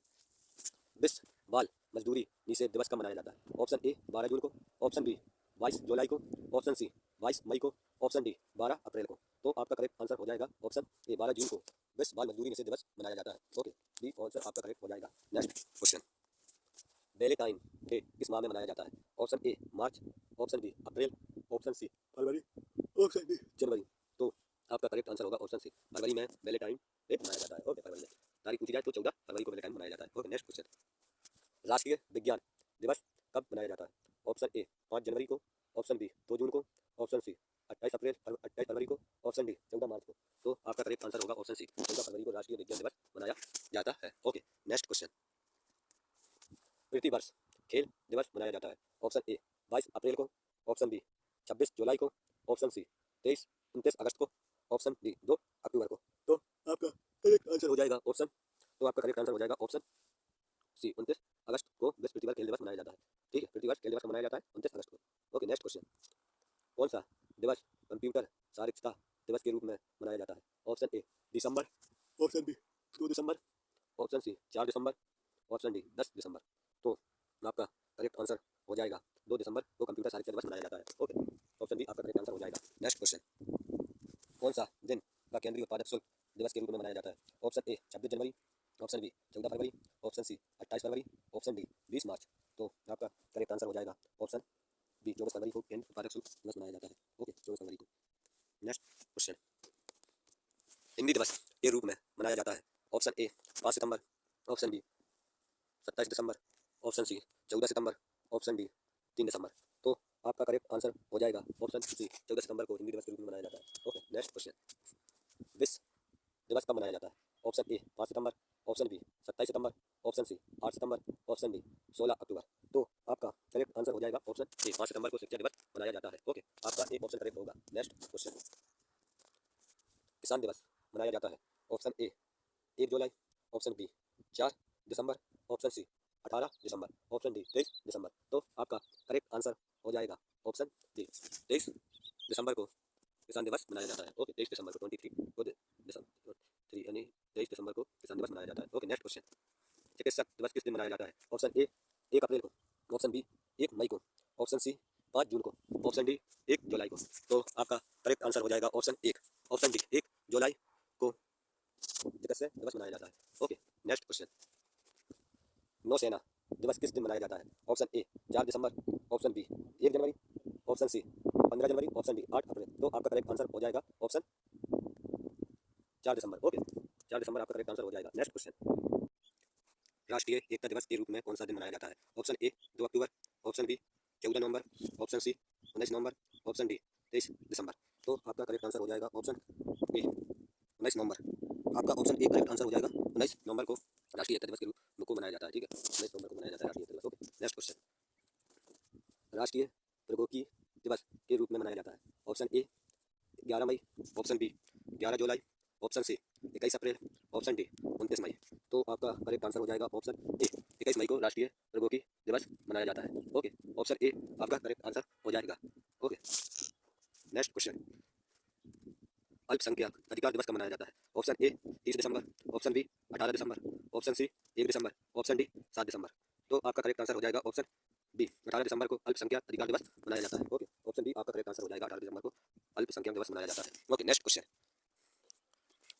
विश्व बाल मजदूरी निषेध दिवस कब मनाया जाता है? ऑप्शन ए 12 जून को, ऑप्शन बी 22 जुलाई को, ऑप्शन सी 22 मई को, ऑप्शन डी 12 अप्रैल को। तो आपका करेक्ट आंसर हो जाएगा ऑप्शन ए 12 जून को विश्व बाल मजदूरी निषेध दिवस मनाया जाता है। ओके, डी आंसर आपका करेक्ट हो जाएगा। Next question. वैलेंटाइन डे किस माह में मनाया जाता है? ऑप्शन ए मार्च, ऑप्शन बी अप्रैल, ऑप्शन सी फरवरी, ऑप्शन डी जनवरी। तो आपका करेक्ट आंसर होगा ऑप्शन सी, फरवरी में वैलेंटाइन डे मनाया जाता है। ओके, फरवरी में तारीख पूछी जाए तो 14 फरवरी को वैलेंटाइन मनाया जाता है। Okay, next question. राष्ट्रीय विज्ञान दिवस कब मनाया जाता है? ऑप्शन ए 5 जनवरी को, ऑप्शन बी 2 जून को, ऑप्शन सी 28 फरवरी को, ऑप्शन डी 14 मार्च को। तो आपका करेक्ट आंसर होगा ऑप्शन सी, 14 फरवरी को राष्ट्रीय विज्ञान दिवस मनाया जाता है। Okay, next question. प्रतिवर्ष खेल दिवस मनाया जाता है? ऑप्शन ए 22 अप्रैल को, ऑप्शन बी 26 जुलाई को, ऑप्शन सी 29 अगस्त को, ऑप्शन डी 2 अक्टूबर को। तो आपका करेक्ट आंसर हो जाएगा ऑप्शन सी 29 अगस्त को विश्व प्रतिवर्ष खेल दिवस मनाया जाता है। ठीक है, प्रतिवर्ष खेल दिवस मनाया जाता है 29 अगस्त को। Okay, next question. कौन सा दिवस कंप्यूटर साक्षरता दिवस के रूप में मनाया जाता है? ऑप्शन ए दिसंबर, ऑप्शन बी 2 दिसंबर, ऑप्शन सी 4 दिसंबर, ऑप्शन डी 10 दिसंबर। तो आपका करेक्ट आंसर हो जाएगा 2 दिसंबर को कंप्यूटर साक्षरता दिवस मनाया जाता है। ओके, ऑप्शन बी आपका करेक्ट आंसर हो जाएगा। Next question. कौन सा दिन का केंद्रीय उत्पादक शुल्क दिवस के रूप में मनाया जाता है? ऑप्शन ए 26 जनवरी, ऑप्शन बी 14 फरवरी, ऑप्शन सी 28 फरवरी, ऑप्शन डी 20 मार्च। तो आपका करेक्ट आंसर हो जाएगा ऑप्शन बी 24 फरवरी को केंद्रीय उत्पादक शुल्क दिवस मनाया जाता है। ओके, 24 फरवरी को। Next question. हिंदी दिवस के रूप में मनाया जाता है? ऑप्शन ए 5 सितंबर, ऑप्शन बी 27 दिसंबर, ऑप्शन सी 14 सितंबर, ऑप्शन डी 3 दिसंबर। तो आपका करेक्ट आंसर हो जाएगा ऑप्शन सी, 14 सितंबर को हिंदी दिवस के रूप में मनाया जाता है। Okay, next question. विश्व दिवस कब मनाया जाता है? ऑप्शन ए 5 सितंबर, ऑप्शन बी 27 सितंबर, ऑप्शन सी 8 सितंबर, ऑप्शन डी 16 अक्टूबर। तो आपका करेक्ट आंसर हो जाएगा ऑप्शन ए 5 सितंबर को शिक्षक दिवस मनाया जाता है। ओके, आपका एक ऑप्शन करेक्ट होगा। Next question. किसान दिवस मनाया जाता है? ऑप्शन ए 1 जुलाई, ऑप्शन बी 4 दिसंबर, ऑप्शन सी 18 दिसंबर, ऑप्शन डी 23 दिसंबर। तो आपका करेक्ट आंसर हो जाएगा ऑप्शन डी 23 दिसंबर को किसान दिवस मनाया जाता है। ओके, 23 दिसंबर को 23 को दिसंबर 3 यानी 23 दिसंबर को किसान दिवस मनाया जाता है। Okay, next question. चिकित्सक दिवस किस दिन मनाया जाता है? ऑप्शन ए 1 अप्रैल को, ऑप्शन बी 1 मई को, ऑप्शन सी 5 जून को, ऑप्शन डी 1 जुलाई को। तो आपका करेक्ट आंसर हो जाएगा ऑप्शन ऑप्शन डी 1 जुलाई को चिकित्सक दिवस मनाया जाता है। Okay, next question. नौसेना दिवस किस दिन मनाया जाता है? ऑप्शन ए 4 दिसंबर, ऑप्शन बी 1 जनवरी, ऑप्शन सी 15 जनवरी, ऑप्शन डी 8 अप्रैल। तो आपका करेक्ट आंसर हो जाएगा ऑप्शन 4 दिसंबर। ओके, 4 दिसंबर आपका करेक्ट आंसर हो जाएगा। Next question. राष्ट्रीय एकता दिवस के रूप में कौन सा दिन मनाया जाता है? ऑप्शन ए 2 अक्टूबर, ऑप्शन बी 14 नवंबर, ऑप्शन सी 19 नवंबर, ऑप्शन डी 23 दिसंबर। तो आपका करेक्ट आंसर हो जाएगा ऑप्शन ए 19 नवंबर। आपका ऑप्शन ए करेक्ट आंसर हो जाएगा 19 नवंबर को राष्ट्रीय एकता दिवस के रूप को मनाया जाता है, ठीक है, 19 नवंबर को मनाया जाता है राष्ट्रीय दिवस। ओके, नेक्स्ट क्वेश्चन, राष्ट्रीय प्रौद्योगिकी दिवस के रूप में मनाया जाता है। ऑप्शन ए 11 मई, ऑप्शन बी 11 जुलाई, ऑप्शन सी 21 अप्रैल, ऑप्शन डी 29 मई। तो आपका करेक्ट आंसर हो जाएगा ऑप्शन ए, 21 मई को राष्ट्रीय प्रौद्योगिकी दिवस मनाया जाता है। ओके, ऑप्शन ए आपका करेक्ट आंसर हो जाएगा। ओके, नेक्स्ट क्वेश्चन, अल्पसंख्यक अधिकार दिवस कब मनाया जाता है? ऑप्शन ए 30 दिसंबर, ऑप्शन बी 18 दिसंबर, ऑप्शन सी 1 दिसंबर, ऑप्शन डी 7 दिसंबर। तो आपका करेक्ट आंसर हो जाएगा ऑप्शन बी, 18 दिसंबर को अल्पसंख्यक अधिकार दिवस मनाया जाता है। ओके, ऑप्शन बी आपका करेक्ट आंसर हो जाएगा, 18 दिसंबर को अल्पसंख्यक दिवस मनाया जाता है। ओके, नेक्स्ट क्वेश्चन,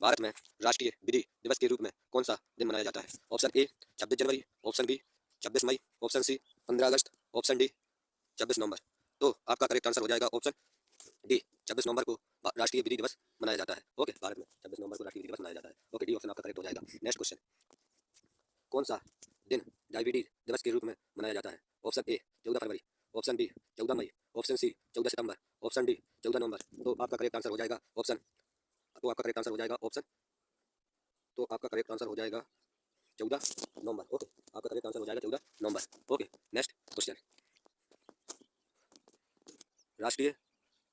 भारत में राष्ट्रीय विधि दिवस के रूप में कौन सा दिन मनाया जाता है? ऑप्शन ए 26 जनवरी, ऑप्शन बी 26 मई, ऑप्शन सी 15 अगस्त, ऑप्शन डी 26 नवंबर। तो आपका करेक्ट आंसर हो जाएगा ऑप्शन डी, 26 नवंबर को राष्ट्रीय विधि दिवस मनाया जाता है। ओके, भारत में 26 नवंबर को राष्ट्रीय विधि दिवस मनाया जाता है। ओके, डी ऑप्शन आपका करेक्ट हो जाएगा। नेक्स्ट क्वेश्चन, कौन सा दिन डायबिटीज दिवस के रूप में मनाया जाता है? ऑप्शन ए 14 फरवरी, ऑप्शन बी 14 मई, ऑप्शन सी 14 सितंबर, ऑप्शन डी 14 नवंबर। तो आपका करेक्ट आंसर हो जाएगा ऑप्शन, तो आपका करेक्ट आंसर हो जाएगा ऑप्शन, तो आपका करेक्ट आंसर हो जाएगा 14 नवंबर। ओके, आपका करेक्ट आंसर हो जाएगा 14 नवंबर। ओके, नेक्स्ट क्वेश्चन, राष्ट्रीय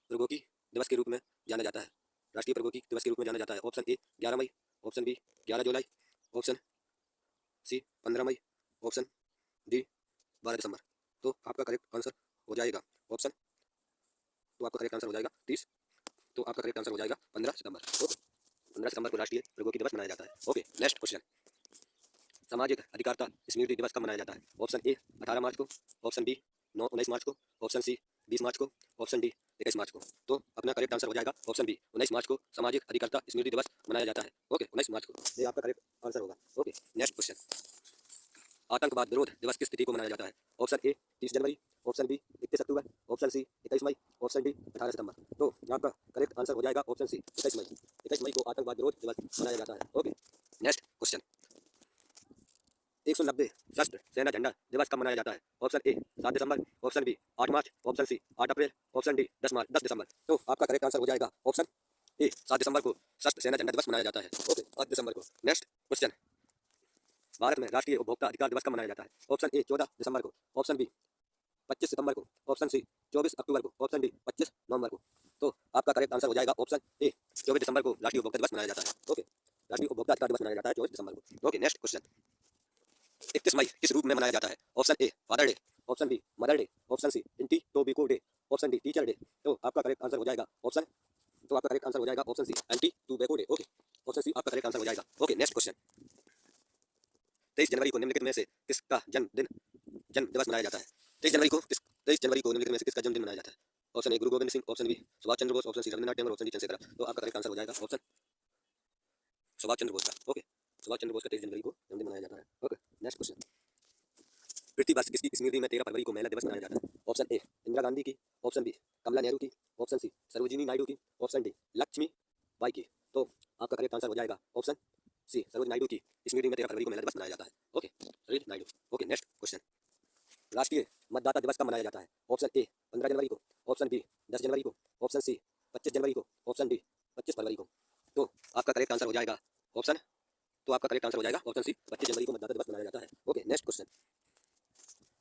प्रौद्योगिकी दिवस के रूप में जाना जाता है, राष्ट्रीय प्रौद्योगिकी दिवस के रूप में जाना जाता है। ऑप्शन ए 11 मई, ऑप्शन बी 11 जुलाई, ऑप्शन सी 15 मई, ऑप्शन डी 12 दिसंबर। तो आपका करेक्ट आंसर हो जाएगा ऑप्शन, तो आपका करेक्ट आंसर हो जाएगा 30, तो आपका करेक्ट आंसर हो जाएगा 15 सितंबर। ओके, 15 सितंबर को राष्ट्रीय प्रौद्योगिकी दिवस मनाया जाता है। ओके, नेक्स्ट क्वेश्चन, सामाजिक अधिकारिता स्मृति दिवस कब मनाया जाता है? ऑप्शन ए 18 मार्च को, ऑप्शन बी 19 मार्च को, ऑप्शन सी 20 मार्च को, ऑप्शन डी 21 मार्च को। तो अपना करेक्ट आंसर हो जाएगा ऑप्शन बी, 19 मार्च को सामाजिक अधिकारिता स्मृति दिवस मनाया जाता है। ओके, 19 मार्च को, ये आपका करेक्ट आंसर होगा। ओके, नेक्स्ट क्वेश्चन, आतंकवाद विरोध दिवस किस तिथि को मनाया जाता है? ऑप्शन ए 30 जनवरी, ऑप्शन बी 31 अक्टूबर, ऑप्शन सी 21 मई, ऑप्शन डी 18 सितंबर। तो आपका करेक्ट आंसर हो जाएगा ऑप्शन सी 21 मई, 21 मई को आतंकवाद विरोध दिवस मनाया जाता है। ओके, नेक्स्ट क्वेश्चन, 190 सशस्त्र सेना झंडा दिवस कब मनाया जाता है? ऑप्शन ए 7 दिसंबर, ऑप्शन बी 8 मार्च, ऑप्शन सी 8 अप्रैल, ऑप्शन डी 10 दिसंबर। तो आपका करेक्ट आंसर हो जाएगा ऑप्शन ए 7 दिसंबर को सशस्त्र सेना झंडा दिवस मनाया जाता है। ओके, 8 दिसंबर को। नेक्स्ट क्वेश्चन, भारत में राष्ट्रीय उपभोक्ता अधिकार दिवस कब मनाया जाता है? ऑप्शन ए 14 दिसंबर को, ऑप्शन बी 25 सितंबर को, ऑप्शन सी 24 अक्टूबर को, ऑप्शन डी 25 नवंबर को। तो आपका करेक्ट आंसर हो जाएगा ऑप्शन ए 24 दिसंबर को राष्ट्रीय उपभोक्ता दिवस मनाया जाता है। ओके, राष्ट्रीय उपभोक्ता अधिकार दिवस मनाया जाता है 24 दिसंबर को। ओके, नेक्स्ट क्वेश्चन, 31 मई किस रूप में मनाया जाता है? Option A father day, option B mother day, option C इंटी टोबिको day, option D teacher day. तो आपका करेक्ट आंसर हो जाएगा ऑप्शन, तो आपका करेक्ट आंसर हो जाएगा option C anti tobacco day. Okay, option C आपका करेक्ट आंसर हो जाएगा। ओके, नेक्स्ट क्वेश्चन, 23 जनवरी को निम्नलिखित में से किसका जन्म दिवस मनाया जाता है? 23 जनवरी को निम्नलिखित में से किसका जन्मदिन मनाया जाता है? Option A Guru Gobind Singh, option B Subhash Chandra Bose, option C Rabindranath Tagore, option D Chandrashekhar. तो आपका करेक्ट आंसर हो जाएगा ऑप्शन सुभाष चंद्र बोस का। ओके, सुभाष चंद्र बोस का 23 जनवरी को जन्मदिन मनाया जाता है। ओके, नेक्स्ट क्वेश्चन, पृथ्वी दिवस किसकी स्मृति में 13 फरवरी को महिला दिवस मनाया जाता है? ऑप्शन ए इंदिरा गांधी की, ऑप्शन बी कमला नेहरू की, ऑप्शन सी सरोजिनी नायडू की, ऑप्शन डी लक्ष्मी बाई की। तो आपका करेक्ट आंसर हो जाएगा ऑप्शन सी सरोजिनी नायडू की स्मृति में 13 फरवरी को महिला दिवस मनाया जाता है। Okay, Sarojini Naidu. Okay, next question, राष्ट्रीय मतदाता दिवस कब मनाया जाता है? ऑप्शन ए 15 जनवरी को, ऑप्शन बी 10 जनवरी को, ऑप्शन सी 25 जनवरी को, ऑप्शन डी 25 फरवरी को। तो आपका करेक्ट आंसर हो जाएगा ऑप्शन, तो आपका करेक्ट आंसर हो जाएगा ऑप्शन सी 25 जनवरी को मतदाता दिवस मनाया जाता है। ओके, नेक्स्ट क्वेश्चन,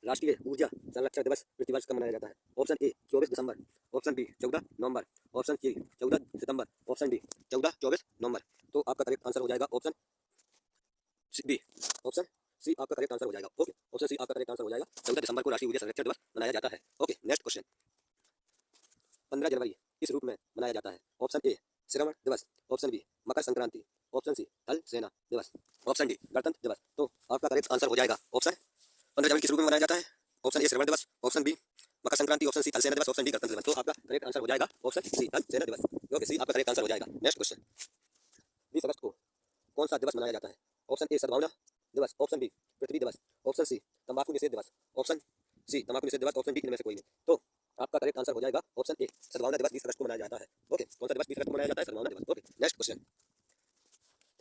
राष्ट्रीय ऊर्जा संरक्षण दिवस पृथ्वी दिवस कब मनाया जाता है? ऑप्शन ए 24 दिसंबर, ऑप्शन बी 14 नवंबर, ऑप्शन सी 14 सितंबर, ऑप्शन डी 24 नवंबर। तो आपका करेक्ट आंसर हो जाएगा ऑप्शन बी, ऑप्शन सी आपका करेक्ट आंसर हो जाएगा। ओके, ऑप्शन सी आपका करेक्ट आंसर हो जाएगा, 14 दिसंबर को राष्ट्रीय ऊर्जा संरक्षण दिवस मनाया जाता है। ओके, नेक्स्ट क्वेश्चन, 15 जनवरी किस रूप में मनाया जाता है? ऑप्शन ए श्रवण दिवस, option B Makar Sankranti, option C थल सेना दिवस, ऑप्शन डी गणतंत्र दिवस। तो आपका करेक्ट आंसर हो जाएगा ऑप्शन 15 जनवरी किस रूप में मनाया जाता है? ऑप्शन ए श्रवण दिवस, option B Makar Sankranti, option C थल सेना दिवस, ऑप्शन डी गणतंत्र दिवस। तो आपका करेक्ट आंसर हो जाएगा ऑप्शन सी थल सेना दिवस। ओके, सी आपका करेक्ट आंसर हो जाएगा। नेक्स्ट क्वेश्चन, 20 अगस्त को कौन सा दिवस मनाया जाता है? ऑप्शन ए सद्भावना दिवस, ऑप्शन बी पृथ्वी दिवस, ऑप्शन सी तंबाकू निषेध दिवस, ऑप्शन सी तंबाकू निषेध दिवस, ऑप्शन डी इनमें से कोई नहीं। तो आपका करेक्ट आंसर हो जाएगा ऑप्शन ए सद्भावना दिवस 20 अगस्त को मनाया जाता है। ओके, कौन सा दिवस 20 अगस्त को मनाया जाता है? सद्भावना दिवस। ओके, नेक्स्ट क्वेश्चन,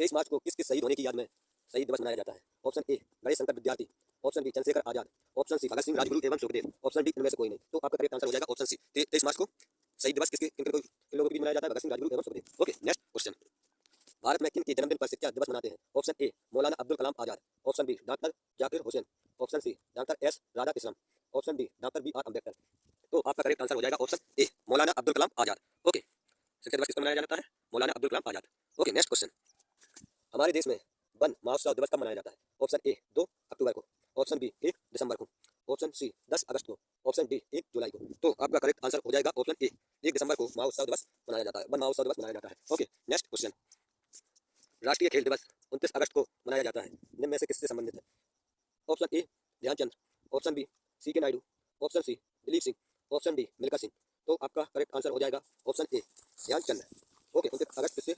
23 मार्च को किस किस शहीद होने की याद में शहीद दिवस मनाया जाता है? ऑप्शन ए गणेश शंकर विद्यार्थी, option B Chandrashekhar Azad, option C Bhagat Singh Rajguru एवं सुखदेव, ऑप्शन डी इनमें से कोई नहीं। तो आपका करेक्ट आंसर हो जाएगा ऑप्शन सी 23 मार्च को शहीद दिवस किन लोगों के बीच मनाया जाता है? भगत सिंह राजगुरु एवं Sukhdev. Okay, next question, Bharat में किन के जन्मदिन पर शिक्षक दिवस मनाते हैं? Option A Maulana Abdul Kalam Azad, option B doctor Zakir Hussain, option C doctor S Radhakrishnan, option D doctor B R Ambedkar. तो आपका करेक्ट आंसर हो जाएगा option A Maulana Abdul Kalam Azad. Okay, शिक्षक दिवस किस पर मनाया जाता है? Maulana Abdul Kalam Azad. Okay, next question. हमारे देश में वन महोत्सव दिवस कब मनाया जाता है? ऑप्शन ए 2 अक्टूबर को, ऑप्शन बी 1 दिसंबर को, ऑप्शन सी 10 अगस्त को, ऑप्शन डी 1 जुलाई को। तो आपका करेक्ट आंसर हो जाएगा ऑप्शन ए 1 दिसंबर को महोत्सव दिवस मनाया जाता है, वन महोत्सव दिवस मनाया जाता है। Okay, next question. राष्ट्रीय खेल दिवस 29 अगस्त को मनाया जाता है, निम्न में से किससे संबंधित है? Option A Dhyanchand, option B C K Naidu, option C Dilip Singh, option D Milkha Singh. तो आपका करेक्ट आंसर हो जाएगा ऑप्शन ए ध्यानचंद। ओके, 29 अगस्त से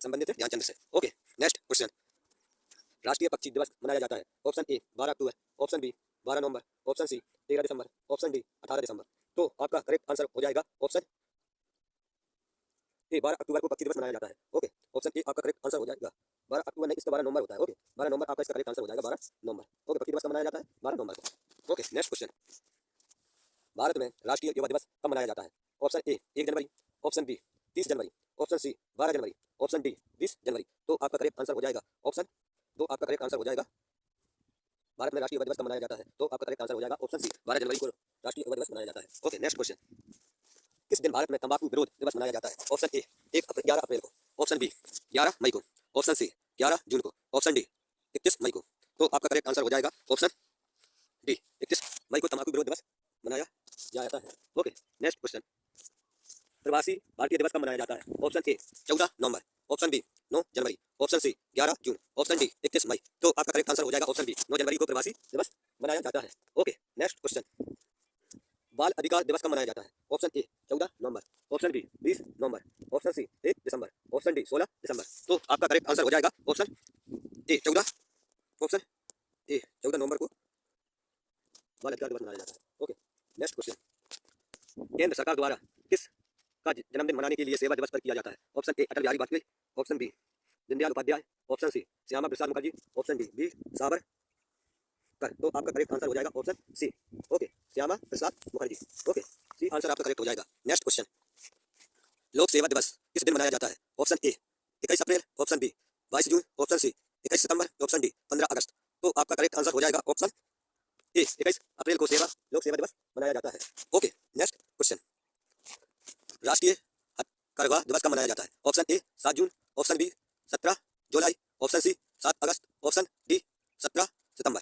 संबंधित है ध्यानचंद से। Okay, next question. राष्ट्रीय पक्षी दिवस मनाया जाता है, ऑप्शन ए 12 अक्टूबर, ऑप्शन बी 12 नवंबर, ऑप्शन सी 13 दिसंबर, ऑप्शन डी 18 दिसंबर। तो आपका करेक्ट आंसर हो जाएगा ऑप्शन ए 12 अक्टूबर को पक्षी दिवस मनाया जाता है। ओके, ऑप्शन ए आपका करेक्ट आंसर हो जाएगा। 12 अक्टूबर नहीं, इसका 12 नवंबर होता है। ओके, 12 नवंबर आपका इसका करेक्ट आंसर हो जाएगा, 12 नवंबर। ओके, पक्षी दिवस कब मनाया जाता है? 12 नवंबर को। Okay, next question. भारत में राष्ट्रीय युवा दिवस कब मनाया जाता है? ऑप्शन ए 1 जनवरी, ऑप्शन बी 30 जनवरी, ऑप्शन सी 12 जनवरी, ऑप्शन डी 20 जनवरी। तो आपका करेक्ट आंसर हो जाएगा ऑप्शन दो, आपका करेक्ट आंसर हो जाएगा भारत में राष्ट्रीय युवा दिवस कब मनाया जाता है? तो आपका करेक्ट आंसर हो जाएगा ऑप्शन सी 12 जनवरी को राष्ट्रीय युवा दिवस मनाया जाता है। Okay, next question. किस दिन भारत में तंबाकू विरोध दिवस मनाया जाता है? ऑप्शन ए 11 अप्रैल को, ऑप्शन बी 11 मई को, ऑप्शन सी 11 जून को, ऑप्शन डी 31 मई को। तो आपका करेक्ट आंसर हो जाएगा ऑप्शन डी 31 मई को तंबाकू विरोध दिवस मनाया जाता है। Okay, next question. प्रवासी भारतीय दिवस कब मनाया जाता है? ऑप्शन ए 14 नवंबर, ऑप्शन बी 9 जनवरी, ऑप्शन सी 11 जून, ऑप्शन डी 31 मई। तो आपका करेक्ट आंसर हो जाएगा ऑप्शन बी 9 जनवरी को प्रवासी दिवस मनाया जाता है। Okay, next question. बाल अधिकार दिवस कब मनाया जाता है? ऑप्शन ए 14 नवंबर, ऑप्शन बी 20 नवंबर, ऑप्शन सी 1 दिसंबर, ऑप्शन डी 16 दिसंबर। तो आपका करेक्ट आंसर हो जाएगा ऑप्शन ए 14, ऑप्शन ए 14 नवंबर को बाल अधिकार दिवस मनाया जाता है। Okay, next question. केंद्र सरकार द्वारा किस का जन्मदिन मनाने के लिए सेवा दिवस पर किया जाता है? Option A Atal Bihari Vajpayee, option B Deendayal Upadhyay, option C Shyama Prasad Mukherjee, option D B Savarkar. तो आपका करेक्ट आंसर हो जाएगा option C. Okay, Shyama Prasad Mukherjee. Okay, C answer आपका करेक्ट हो जाएगा। Next question. लोक सेवा दिवस किस दिन मनाया जाता है? ऑप्शन ए 21 अप्रैल, ऑप्शन बी 22 जून, ऑप्शन सी 21 सितंबर, ऑप्शन डी 15 अगस्त। तो आपका करेक्ट आंसर हो जाएगा ऑप्शन ए 21 अप्रैल को लोक सेवा दिवस मनाया जाता है। Okay, next question. राष्ट्रीय हथकरघा दिवस कब मनाया जाता है? ऑप्शन ए 7 जून, ऑप्शन बी 17 जुलाई, ऑप्शन सी 7 अगस्त, ऑप्शन डी 17 सितंबर।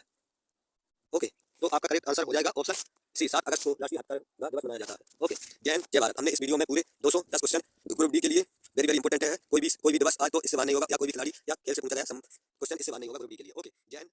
ओके, तो आपका करेक्ट आंसर हो जाएगा ऑप्शन सी 7 अगस्त को राष्ट्रीय हथकरघा दिवस मनाया जाता है। ओके, जय हिंद जय भारत। हमने इस वीडियो में पूरे 210 क्वेश्चन ग्रुप डी के लिए वेरी वेरी इंपॉर्टेंट है। कोई भी दिवस आज तो इससे बाहर नहीं होगा, या कोई भी खिलाड़ी या खेल से पूछा गया क्वेश्चन इससे बाहर नहीं होगा ग्रुप डी के लिए। ओके, जय हिंद।